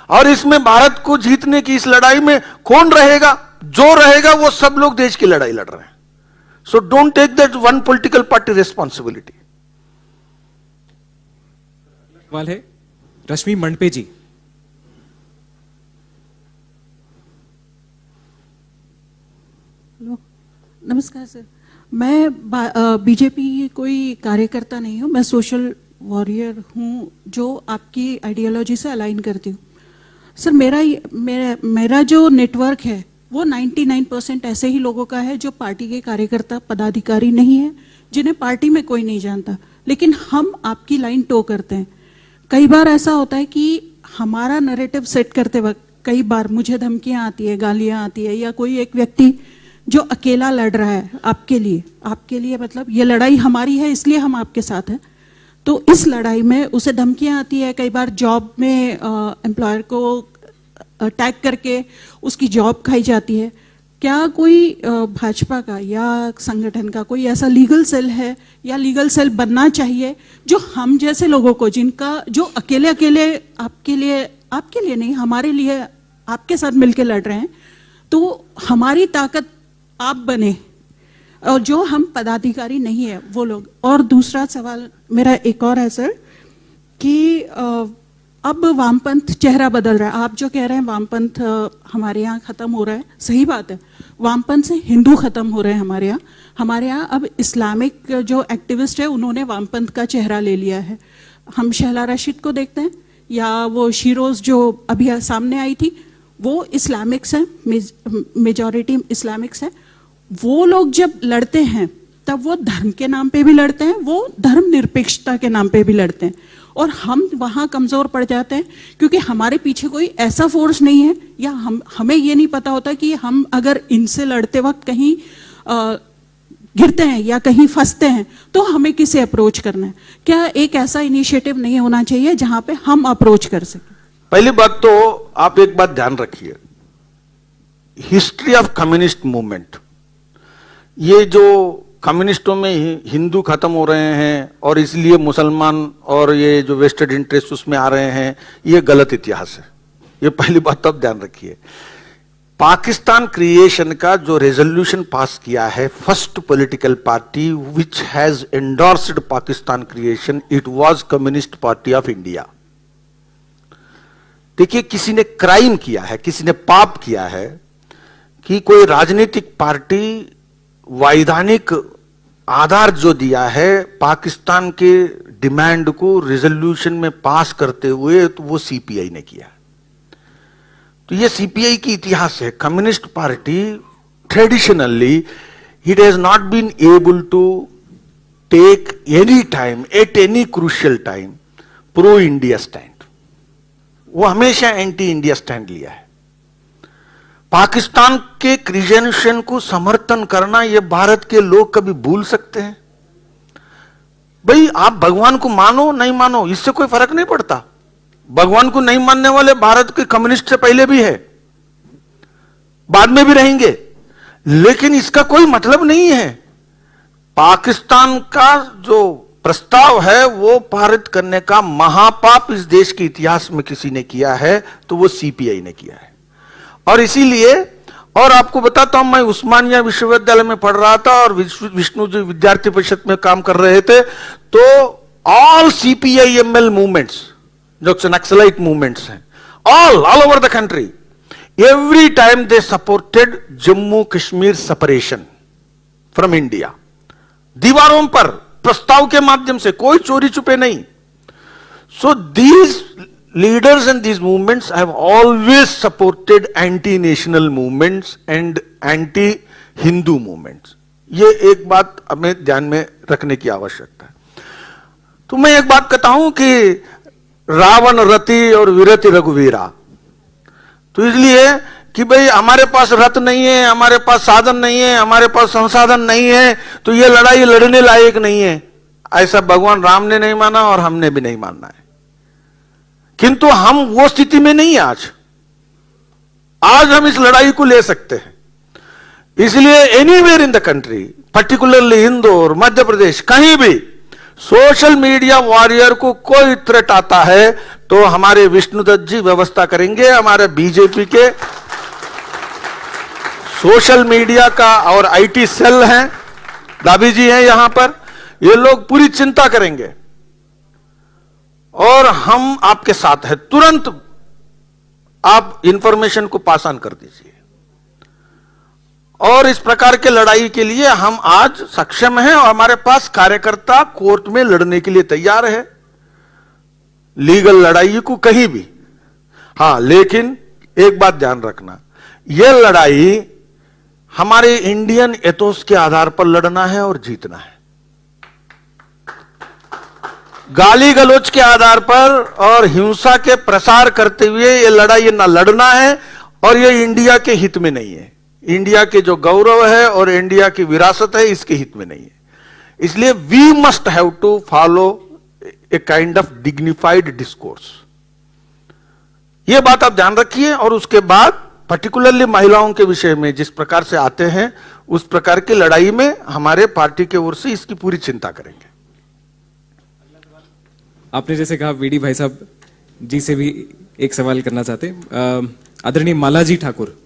और इसमें भारत को जीतने की इस लड़ाई में कौन रहेगा? जो रहेगा वो सब लोग देश की लड़ाई लड़ रहे हैं। So don't take that one political party responsibility. सवाल है रश्मि मंडपे जी। हेलो, नमस्कार सर। मैं बीजेपी की कोई कार्यकर्ता नहीं हूँ, मैं सोशल वॉरियर हूँ जो आपकी आइडियोलॉजी से अलाइन करती हूँ। सर मेरा जो नेटवर्क है वो 99% ऐसे ही लोगों का है जो पार्टी के कार्यकर्ता पदाधिकारी नहीं है, जिन्हें पार्टी में कोई नहीं जानता, लेकिन हम आपकी लाइन टो करते हैं। कई बार ऐसा होता है कि हमारा नैरेटिव सेट करते वक्त कई बार मुझे धमकियां आती है, गालियां आती है, या कोई एक व्यक्ति जो अकेला लड़ रहा है आपके लिए मतलब ये लड़ाई हमारी है इसलिए हम आपके साथ हैं, तो इस लड़ाई में उसे धमकियां आती है। कई बार जॉब में एम्प्लॉयर को अटैक करके उसकी जॉब खाई जाती है। क्या कोई भाजपा का या संगठन का कोई ऐसा लीगल सेल है या लीगल सेल बनना चाहिए जो हम जैसे लोगों को, जिनका जो अकेले आपके लिए नहीं, हमारे लिए आपके साथ मिलकर लड़ रहे हैं, तो हमारी ताकत आप बने, और जो हम पदाधिकारी नहीं है वो लोग। और दूसरा सवाल मेरा एक और है सर कि अब वामपंथ चेहरा बदल रहा है। आप जो कह रहे हैं वामपंथ हमारे यहाँ खत्म हो रहा है, सही बात है, वामपंथ से हिंदू खत्म हो रहे हैं हमारे यहाँ अब इस्लामिक जो एक्टिविस्ट है उन्होंने वामपंथ का चेहरा ले लिया है। हम शहला रशीद को देखते हैं, या वो शीरोज जो अभी सामने आई थी, वो इस्लामिक्स है, मेजॉरिटी इस्लामिक्स है। वो लोग जब लड़ते हैं तब वो धर्म के नाम पे भी लड़ते हैं, वो धर्मनिरपेक्षता के नाम पे भी लड़ते हैं, और हम वहां कमजोर पड़ जाते हैं क्योंकि हमारे पीछे कोई ऐसा फोर्स नहीं है, या हमें ये नहीं पता होता कि हम अगर इनसे लड़ते वक्त कहीं गिरते हैं या कहीं फंसते हैं तो हमें किसे अप्रोच करना है। क्या एक ऐसा इनिशिएटिव नहीं होना चाहिए जहां पे हम अप्रोच कर सकें? पहली बात तो आप एक बात ध्यान रखिए, हिस्ट्री ऑफ कम्युनिस्ट मूवमेंट, ये जो कम्युनिस्टों में हिंदू खत्म हो रहे हैं और इसलिए मुसलमान और ये जो वेस्टेड इंटरेस्ट उसमें आ रहे हैं, ये गलत इतिहास है। ये पहली बात तो आप ध्यान रखिए। पाकिस्तान क्रिएशन का जो रेजोल्यूशन पास किया है, first political party which has endorsed Pakistan creation, it was communist party of India. देखिए, किसी ने क्राइम किया है, किसी ने पाप किया है कि कोई राजनीतिक पार्टी वैधानिक आधार जो दिया है पाकिस्तान के डिमांड को रेजोल्यूशन में पास करते हुए, तो वो सीपीआई ने किया। तो ये सीपीआई की इतिहास है। Communist party traditionally it has not been able to take any time at any crucial time pro India stand. वो हमेशा एंटी इंडिया स्टैंड लिया है। पाकिस्तान के क्रिएशन को समर्थन करना ये भारत के लोग कभी भूल सकते हैं? भाई, आप भगवान को मानो नहीं मानो, इससे कोई फर्क नहीं पड़ता। भगवान को नहीं मानने वाले भारत के कम्युनिस्ट से पहले भी है, बाद में भी रहेंगे, लेकिन इसका कोई मतलब नहीं है। पाकिस्तान का जो प्रस्ताव है वो पारित करने का महापाप इस देश के इतिहास में किसी ने किया है तो वो सीपीआई ने किया है। और इसीलिए, और आपको बताता हूं, मैं उस्मानिया विश्वविद्यालय में पढ़ रहा था और विष्णु जी विद्यार्थी परिषद में काम कर रहे थे, तो ऑल सीपीआईएमएल मूवमेंट्स जो नक्सलाइट मूवमेंट्स हैं, all over the country, every time they supported Jammu Kashmir separation from India. दीवारों पर प्रस्ताव के माध्यम से, कोई चोरी छुपे नहीं। So these leaders in these movements have always supported anti-national movements and anti-Hindu movements. ये एक बात हमें ध्यान में रखने की आवश्यकता है। तो मैं एक बात कहता हूं कि रावण रति और वीरति रघुवीरा, तो इसलिए कि भाई हमारे पास रथ नहीं है, हमारे पास साधन नहीं है, हमारे पास संसाधन नहीं है, तो ये लड़ाई लड़ने लायक नहीं है, ऐसा भगवान राम ने नहीं माना और हमने भी नहीं मानना है। किंतु हम वो स्थिति में नहीं आज हम इस लड़ाई को ले सकते हैं। इसलिए anywhere in the country, particularly Indore, Madhya Pradesh, कहीं भी सोशल मीडिया वॉरियर को कोई थ्रेट आता है तो हमारे विष्णुदत्त जी व्यवस्था करेंगे। हमारे बीजेपी के सोशल मीडिया का और आईटी सेल है, दाबी जी हैं यहां पर, ये लोग पूरी चिंता करेंगे और हम आपके साथ हैं। तुरंत आप इंफॉर्मेशन को पास ऑन कर दीजिए। और इस प्रकार के लड़ाई के लिए हम आज सक्षम हैं और हमारे पास कार्यकर्ता कोर्ट में लड़ने के लिए तैयार है, लीगल लड़ाई को कहीं भी। हां, लेकिन एक बात ध्यान रखना, यह लड़ाई हमारे इंडियन एथोस के आधार पर लड़ना है और जीतना है। गाली गलौज के आधार पर और हिंसा के प्रसार करते हुए ये लड़ाई ना लड़ना है और ये इंडिया के हित में नहीं है। इंडिया के जो गौरव है और इंडिया की विरासत है, इसके हित में नहीं है। इसलिए we must have to follow a kind of dignified discourse. ये बात आप ध्यान रखिए। और उसके बाद पर्टिकुलरली महिलाओं के विषय में जिस प्रकार से आते हैं, उस प्रकार की लड़ाई में हमारे पार्टी की ओर से इसकी पूरी चिंता करेंगे। आपने जैसे कहा, वीडी भाई साहब जी से भी एक सवाल करना चाहते हैं। आदरणीय मालाजी ठाकुर,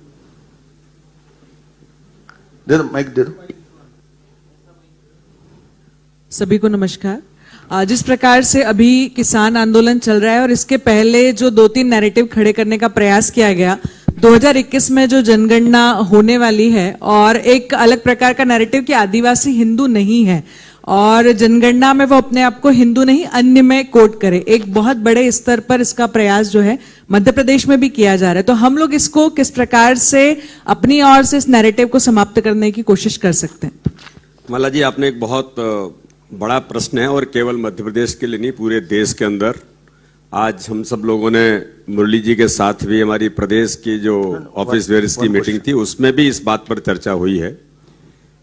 दे दो माइक, दे दो। सभी को नमस्कार। जिस प्रकार से अभी किसान आंदोलन चल रहा है और इसके पहले जो 2-3 नैरेटिव खड़े करने का प्रयास किया गया, 2021 में जो जनगणना होने वाली है और एक अलग प्रकार का नैरेटिव कि आदिवासी हिंदू नहीं है, और जनगणना में वो अपने आप को हिंदू नहीं अन्य में कोट करे। एक बहुत बड़े स्तर पर इसका प्रयास जो है मध्य प्रदेश में भी किया जा रहा है। तो हम लोग इसको किस प्रकार से अपनी ओर से इस नैरेटिव को समाप्त करने की कोशिश कर सकते हैं? माला जी, आपने एक बहुत बड़ा प्रश्न है और केवल मध्य प्रदेश के लिए नहीं, पूरे देश के अंदर। आज हम सब लोगों ने मुरली जी के साथ भी हमारी प्रदेश की जो ऑफिस वेयर्स की मीटिंग थी उसमें भी इस बात पर चर्चा हुई है।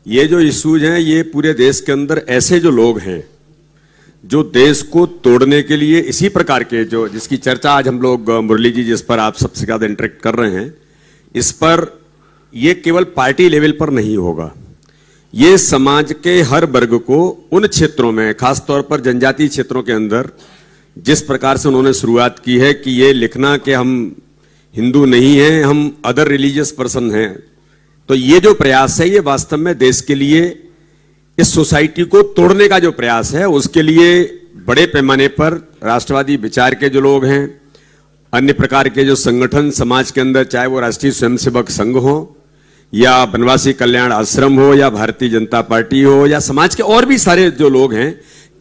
ये जो इश्यूज हैं ये पूरे देश के अंदर ऐसे जो लोग हैं जो देश को तोड़ने के लिए इसी प्रकार के जो जिसकी चर्चा आज हम लोग मुरली जी जिस पर आप सबसे ज्यादा इंटरेक्ट कर रहे हैं, इस पर ये केवल पार्टी लेवल पर नहीं होगा, ये समाज के हर वर्ग को उन क्षेत्रों में, खासतौर पर जनजातीय क्षेत्रों के अंदर जिस प्रकार से उन्होंने शुरुआत की है कि ये लिखना कि हम हिंदू नहीं हैं, हम अदर रिलीजियस पर्सन हैं, तो ये जो प्रयास है ये वास्तव में देश के लिए इस सोसाइटी को तोड़ने का जो प्रयास है उसके लिए बड़े पैमाने पर राष्ट्रवादी विचार के जो लोग हैं, अन्य प्रकार के जो संगठन समाज के अंदर, चाहे वो राष्ट्रीय स्वयंसेवक संघ हो या वनवासी कल्याण आश्रम हो या भारतीय जनता पार्टी हो या समाज के और भी सारे जो लोग हैं,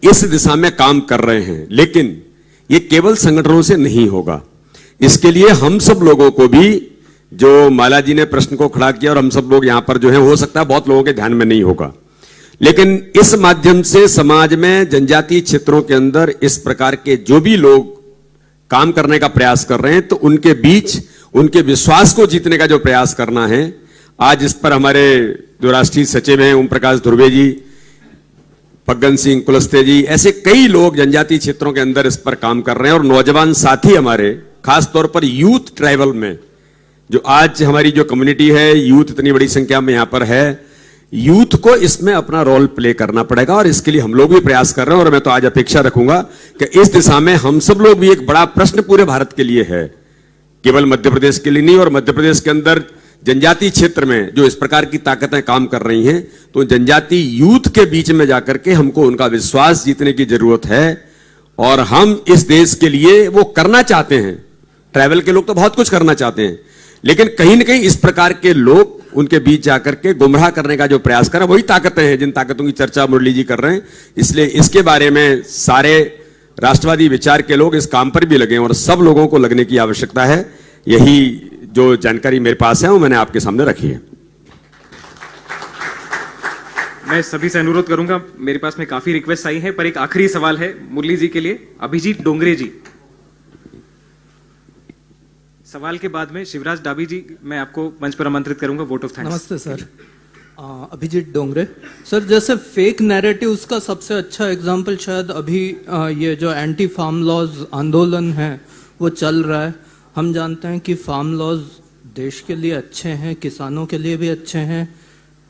इस दिशा में काम कर रहे हैं। लेकिन ये केवल संगठनों से नहीं होगा, इसके लिए हम सब लोगों को भी, जो माला जी ने प्रश्न को खड़ा किया और हम सब लोग यहां पर जो है, हो सकता है बहुत लोगों के ध्यान में नहीं होगा, लेकिन इस माध्यम से समाज में जनजातीय क्षेत्रों के अंदर इस प्रकार के जो भी लोग काम करने का प्रयास कर रहे हैं तो उनके बीच उनके विश्वास को जीतने का जो प्रयास करना है, आज इस पर हमारे जो राष्ट्रीय सचिव हैं ओम प्रकाश धुर्वे जी, फग्गन सिंह कुलस्ते जी, ऐसे कई लोग जनजातीय क्षेत्रों के अंदर इस पर काम कर रहे हैं। और नौजवान साथी हमारे, खासतौर पर यूथ ट्राइबल में, जो आज हमारी जो कम्युनिटी है, यूथ इतनी बड़ी संख्या में यहां पर है, यूथ को इसमें अपना रोल प्ले करना पड़ेगा और इसके लिए हम लोग भी प्रयास कर रहे हैं। और मैं तो आज अपेक्षा रखूंगा कि इस दिशा में हम सब लोग भी, एक बड़ा प्रश्न पूरे भारत के लिए है, केवल मध्य प्रदेश के लिए नहीं, और मध्य प्रदेश के अंदर जनजातीय क्षेत्र में जो इस प्रकार की ताकतें काम कर रही हैं, तो जनजातीय यूथ के बीच में जाकर के हमको उनका विश्वास जीतने की जरूरत है। और हम इस देश के लिए वो करना चाहते हैं, ट्राइबल के लोग तो बहुत कुछ करना चाहते हैं, लेकिन कहीं ना कहीं इस प्रकार के लोग उनके बीच जाकर के गुमराह करने का जो प्रयास कर रहे हैं, वही ताकतें हैं जिन ताकतों की चर्चा मुरली जी कर रहे हैं। इसलिए इसके बारे में सारे राष्ट्रवादी विचार के लोग इस काम पर भी लगे हैं और सब लोगों को लगने की आवश्यकता है। यही जो जानकारी मेरे पास है वो मैंने आपके सामने रखी है। मैं सभी से अनुरोध करूंगा, मेरे पास में काफी रिक्वेस्ट आई है, पर एक आखिरी सवाल है मुरली जी के लिए। अभिजीत डोंगरे जी, सवाल के बाद में शिवराज डाबी जी, मैं आपको मंच पर आमंत्रित करूंगा। Vote of thanks. नमस्ते सर, अभिजीत डोंगरे सर। जैसे फेक नैरेटिव्स का सबसे अच्छा एग्जांपल शायद अभी ये जो एंटी फार्म लॉज आंदोलन है वो चल रहा है। हम जानते हैं कि फार्म लॉज देश के लिए अच्छे हैं, किसानों के लिए भी अच्छे हैं,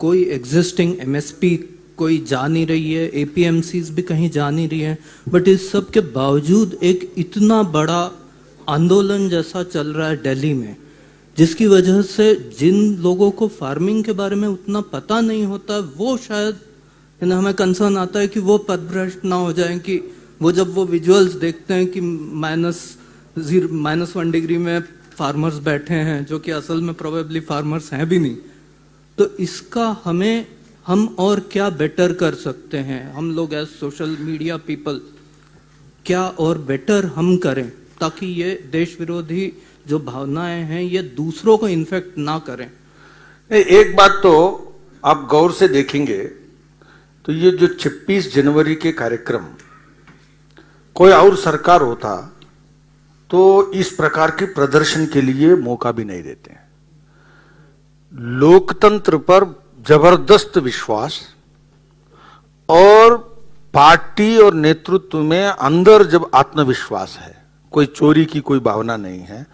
कोई एग्जिस्टिंग एमएसपी कोई जा नहीं रही है, एपीएमसीज भी कहीं जा नहीं रही है, बट इस सब के बावजूद एक इतना बड़ा आंदोलन जैसा चल रहा है दिल्ली में, जिसकी वजह से जिन लोगों को फार्मिंग के बारे में उतना पता नहीं होता, वो शायद हमें कंसर्न आता है कि वो पथभ्रष्ट ना हो जाए, कि वो जब वो विजुअल्स देखते हैं कि -1 डिग्री में फार्मर्स बैठे हैं जो कि असल में प्रोबेबली फार्मर्स हैं भी नहीं, तो इसका हम और क्या बेटर कर सकते हैं? हम लोग एज सोशल मीडिया पीपल क्या और बेटर हम करें ताकि ये देश विरोधी जो भावनाएं हैं ये दूसरों को इन्फेक्ट ना करें? एक बात तो आप गौर से देखेंगे तो ये जो 26 जनवरी के कार्यक्रम, कोई और सरकार होता तो इस प्रकार के प्रदर्शन के लिए मौका भी नहीं देते हैं। लोकतंत्र पर जबरदस्त विश्वास और पार्टी और नेतृत्व में अंदर जब आत्मविश्वास है, कोई चोरी की कोई भावना नहीं है,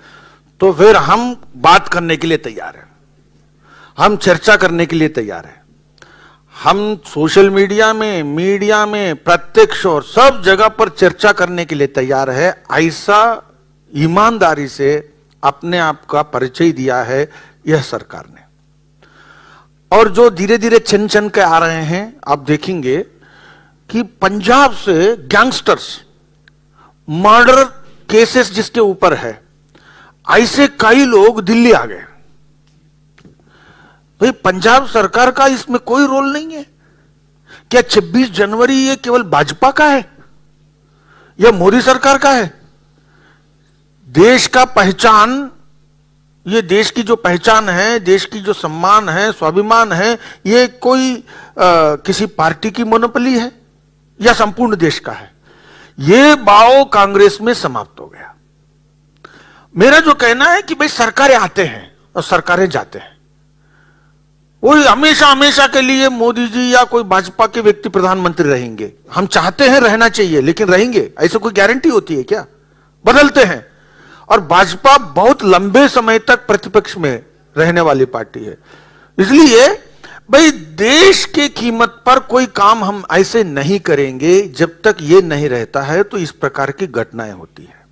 तो फिर हम बात करने के लिए तैयार हैं, हम चर्चा करने के लिए तैयार हैं। हम सोशल मीडिया में प्रत्यक्ष और सब जगह पर चर्चा करने के लिए तैयार है। ऐसा ईमानदारी से अपने आप का परिचय दिया है यह सरकार ने। और जो धीरे धीरे चन के आ रहे हैं, आप देखेंगे कि पंजाब से गैंगस्टर्स मर्डर केसेस जिसके ऊपर है, ऐसे कई लोग दिल्ली आ गए। भाई पंजाब सरकार का इसमें कोई रोल नहीं है। क्या 26 जनवरी ये केवल भाजपा का है या मोदी सरकार का है? देश का पहचान, ये देश की जो पहचान है, देश की जो सम्मान है, स्वाभिमान है, ये कोई किसी पार्टी की मोनोपोली है या संपूर्ण देश का है? ये बाव कांग्रेस में समाप्त हो गया। मेरा जो कहना है कि भाई सरकारें आते हैं और सरकारें जाते हैं, वो हमेशा हमेशा के लिए मोदी जी या कोई भाजपा के व्यक्ति प्रधानमंत्री रहेंगे। हम चाहते हैं रहना चाहिए, लेकिन रहेंगे ऐसे कोई गारंटी होती है क्या? बदलते हैं। और भाजपा बहुत लंबे समय तक प्रतिपक्ष में रहने वाली पार्टी है। इसलिए भाई देश के कीमत पर कोई काम हम ऐसे नहीं करेंगे जब तक ये नहीं रहता है, तो इस प्रकार की घटनाएं होती है।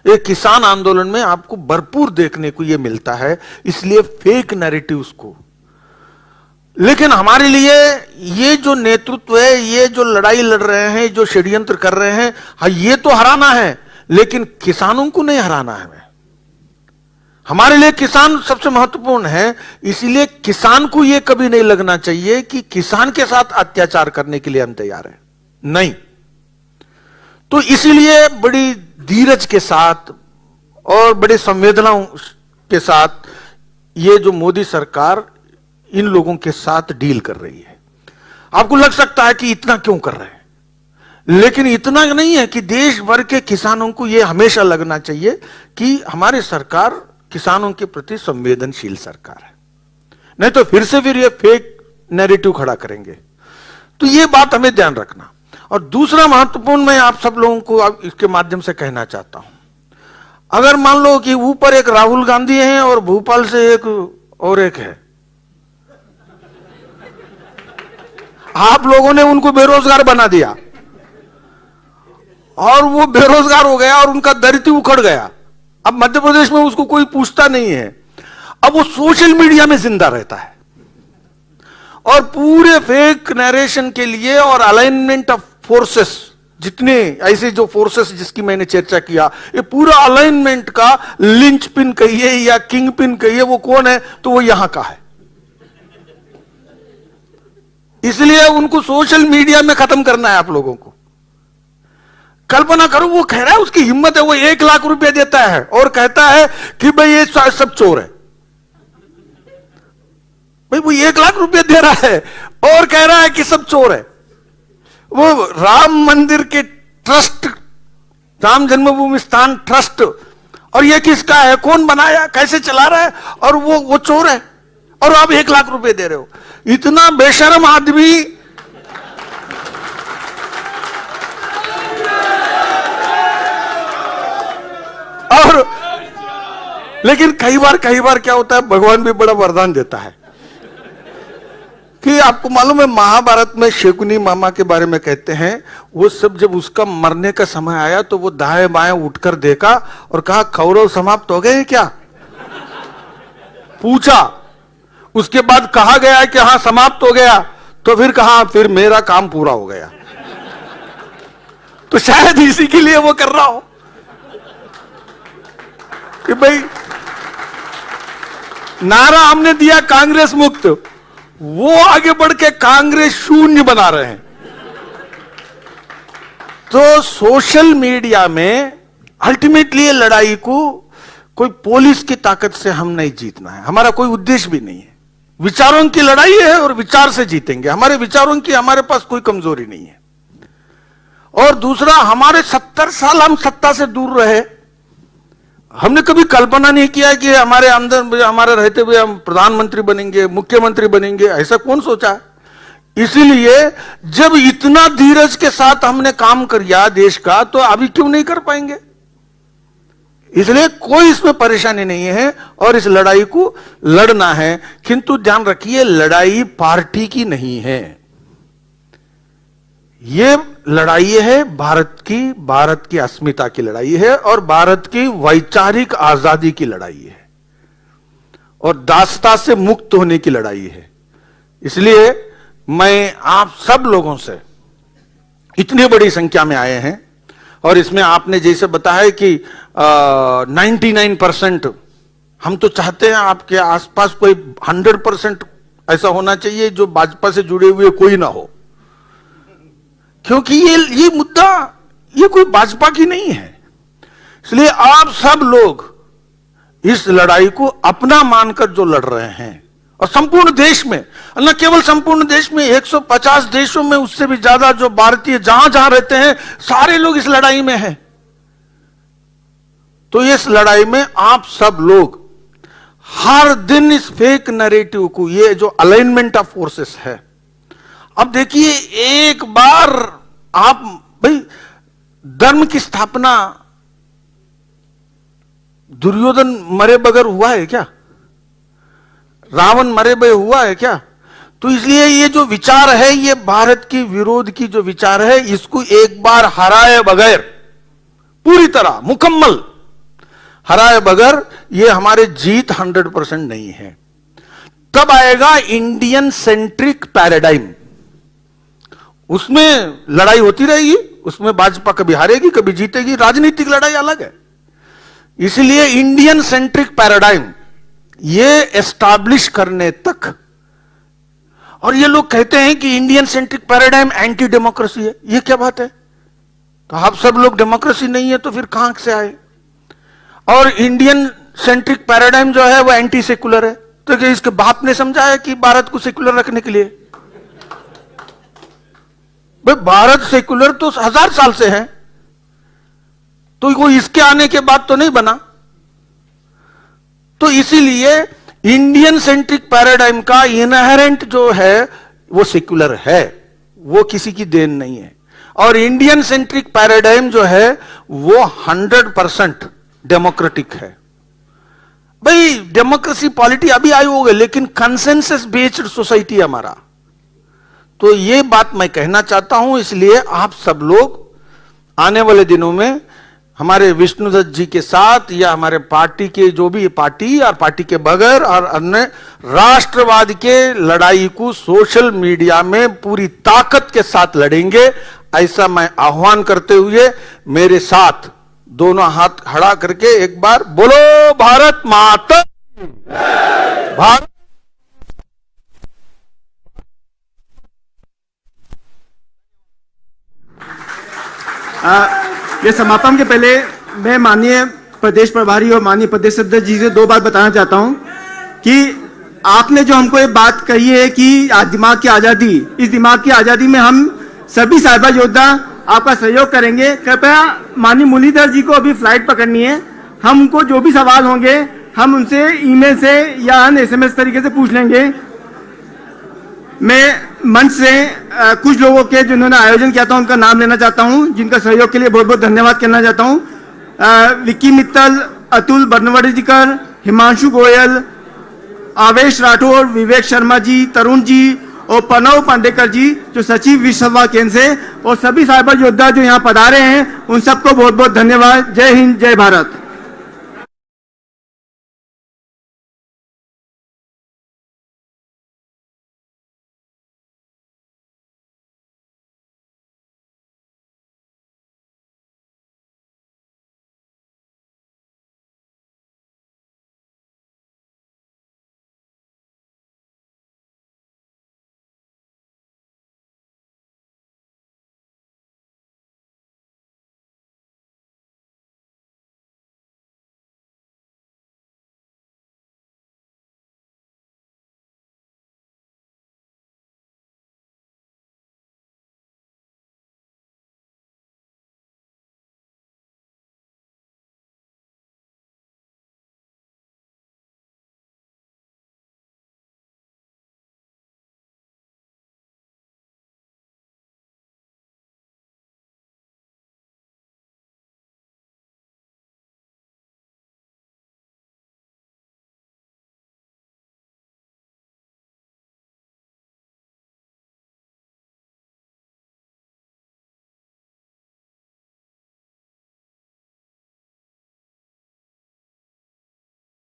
एक किसान आंदोलन में आपको भरपूर देखने को ये मिलता है, इसलिए फेक नैरेटिव्स को। लेकिन हमारे लिए ये जो नेतृत्व है, ये जो लड़ाई लड़ रहे हैं, जो षड्यंत्र कर रहे हैं, हाँ ये तो हराना है, लेकिन किसानों को नहीं हराना है। हमारे लिए किसान सबसे महत्वपूर्ण है। इसीलिए किसान को यह कभी नहीं लगना चाहिए कि किसान के साथ अत्याचार करने के लिए हम तैयार हैं, नहीं। तो इसीलिए बड़ी धीरज के साथ और बड़े संवेदनाओं के साथ ये जो मोदी सरकार इन लोगों के साथ डील कर रही है। आपको लग सकता है कि इतना क्यों कर रहे हैं, लेकिन इतना नहीं है कि देश भर के किसानों को यह हमेशा लगना चाहिए कि हमारी सरकार किसानों के प्रति संवेदनशील सरकार है, नहीं तो फिर से ये फेक नैरेटिव खड़ा करेंगे। तो ये बात हमें ध्यान रखना। और दूसरा महत्वपूर्ण मैं आप सब लोगों को इसके माध्यम से कहना चाहता हूं, अगर मान लो कि ऊपर एक राहुल गांधी है और भोपाल से एक और एक है, आप लोगों ने उनको बेरोजगार बना दिया और वो बेरोजगार हो गया और उनका दरिद्र उखड़ गया। अब मध्य प्रदेश में उसको कोई पूछता नहीं है। अब वो सोशल मीडिया में जिंदा रहता है और पूरे फेक नरेशन के लिए और अलाइनमेंट ऑफ फोर्सेस, जितने ऐसे जो फोर्सेस जिसकी मैंने चर्चा किया, ये पूरा अलाइनमेंट का लिंच पिन कहिए या किंग पिन कहिए, वो कौन है? तो वो यहां का है। इसलिए उनको सोशल मीडिया में खत्म करना है आप लोगों को। कल्पना करो, वो कह रहा है, उसकी हिम्मत है, वो 1 लाख रुपया देता है और कहता है कि भाई ये सब चोर है। भाई वो 1 लाख रुपया दे रहा है और कह रहा है कि सब चोर है। वो राम मंदिर के ट्रस्ट, राम जन्मभूमि स्थान ट्रस्ट, और ये किसका है, कौन बनाया, कैसे चला रहा है, और वो चोर है और आप 1 लाख रुपए दे रहे हो। इतना बेशर्म आदमी और लेकिन कई बार क्या होता है, भगवान भी बड़ा वरदान देता है कि आपको मालूम है, महाभारत में शकुनी मामा के बारे में कहते हैं, वो सब जब उसका मरने का समय आया तो वो दाएं बाएं उठकर देखा और कहा कौरव समाप्त हो गए हैं क्या, पूछा। उसके बाद कहा गया कि हां समाप्त हो गया, तो फिर कहा फिर मेरा काम पूरा हो गया। तो शायद इसी के लिए वो कर रहा हो कि भाई नारा हमने दिया कांग्रेस मुक्त, वो आगे बढ़ के कांग्रेस शून्य बना रहे हैं। तो सोशल मीडिया में अल्टीमेटली ये लड़ाई को कोई पुलिस की ताकत से हम नहीं जीतना है, हमारा कोई उद्देश्य भी नहीं है। विचारों की लड़ाई है और विचार से जीतेंगे। हमारे विचारों की हमारे पास कोई कमजोरी नहीं है। और दूसरा, हमारे 70 साल हम सत्ता से दूर रहे, हमने कभी कल्पना नहीं किया कि हमारे अंदर, हमारे रहते हुए हम प्रधानमंत्री बनेंगे, मुख्यमंत्री बनेंगे, ऐसा कौन सोचा है। इसीलिए जब इतना धीरज के साथ हमने काम किया देश का, तो अभी क्यों नहीं कर पाएंगे। इसलिए कोई इसमें परेशानी नहीं है और इस लड़ाई को लड़ना है। किंतु ध्यान रखिए, लड़ाई पार्टी की नहीं है, ये लड़ाई है भारत की अस्मिता की लड़ाई है और भारत की वैचारिक आजादी की लड़ाई है और दासता से मुक्त होने की लड़ाई है। इसलिए मैं आप सब लोगों से, इतनी बड़ी संख्या में आए हैं और इसमें आपने जैसे बताया कि 99% हम तो चाहते हैं आपके आसपास कोई 100% ऐसा होना चाहिए जो भाजपा से जुड़े हुए कोई ना हो, क्योंकि ये मुद्दा ये कोई भाजपा की नहीं है। इसलिए आप सब लोग इस लड़ाई को अपना मानकर जो लड़ रहे हैं, और संपूर्ण देश में, न केवल संपूर्ण देश में, 150 देशों में, उससे भी ज्यादा जो भारतीय जहां जहां रहते हैं, सारे लोग इस लड़ाई में हैं। तो इस लड़ाई में आप सब लोग हर दिन इस फेक नैरेटिव को, ये जो अलाइनमेंट ऑफ फोर्सेस है, अब देखिए एक बार आप भाई धर्म की स्थापना दुर्योधन मरे बगैर हुआ है क्या? रावण मरे बगैर हुआ है क्या? तो इसलिए ये जो विचार है, ये भारत की विरोध की जो विचार है, इसको एक बार हराए बगैर, पूरी तरह मुकम्मल हराए बगैर, ये हमारे जीत 100% नहीं है। तब आएगा इंडियन सेंट्रिक पैराडाइम, उसमें लड़ाई होती रहेगी, उसमें भाजपा कभी हारेगी कभी जीतेगी, राजनीतिक लड़ाई अलग है। इसलिए इंडियन सेंट्रिक पैराडाइम ये एस्टैब्लिश करने तक, और ये लोग कहते हैं कि Indian centric paradigm anti democracy है, ये क्या बात है? तो आप सब लोग डेमोक्रेसी नहीं है तो फिर कहां से आए? और इंडियन सेंट्रिक पैराडाइम जो है वो एंटी सेकुलर है, तो क्या इसके बाप ने समझा है कि भारत को सेकुलर रखने के लिए? भाई भारत सेकुलर तो 1000 साल से है, तो वो इसके आने के बाद तो नहीं बना। तो इसीलिए इंडियन सेंट्रिक पैराडाइम का इनहेरेंट जो है वो सेकुलर है, वो किसी की देन नहीं है। और इंडियन सेंट्रिक पैराडाइम जो है वो 100% डेमोक्रेटिक है। भाई डेमोक्रेसी पॉलिटी अभी आई होगी, लेकिन कंसेंसस बेस्ड सोसाइटी है हमारा। तो ये बात मैं कहना चाहता हूं, इसलिए आप सब लोग आने वाले दिनों में हमारे विष्णुदत्त जी के साथ, या हमारे पार्टी के जो भी पार्टी और पार्टी के बगैर और अन्य राष्ट्रवाद के लड़ाई को सोशल मीडिया में पूरी ताकत के साथ लड़ेंगे, ऐसा मैं आह्वान करते हुए मेरे साथ दोनों हाथ खड़ा करके एक बार बोलो भारत माता, भारत। ये समापन के पहले मैं माननीय प्रदेश प्रभारी और माननीय प्रदेश अध्यक्ष जी से 2 बात बताना चाहता हूं कि आपने जो हमको ये बात कही है कि दिमाग की आजादी, इस दिमाग की आजादी में हम सभी साइबर योद्धा आपका सहयोग करेंगे। कृपया माननीय मुरलीधर जी को अभी फ्लाइट पकड़नी है, हम उनको जो भी सवाल होंगे हम उनसे ईमेल से या अन्य SMS तरीके से पूछ लेंगे। मैं मंच से कुछ लोगों के जिन्होंने आयोजन किया था उनका नाम लेना चाहता हूं, जिनका सहयोग के लिए बहुत बहुत धन्यवाद करना चाहता हूं। विक्की मित्तल, अतुल बर्नवाड़ीकर, हिमांशु गोयल, आवेश राठौर, विवेक शर्मा जी, तरुण जी और प्रणव पांडेकर जी जो सचिव विश्व सेवा केंद्र से, और सभी साइबर योद्धा जो यहाँ पधारे हैं, उन सबको बहुत बहुत धन्यवाद। जय हिंद, जय भारत।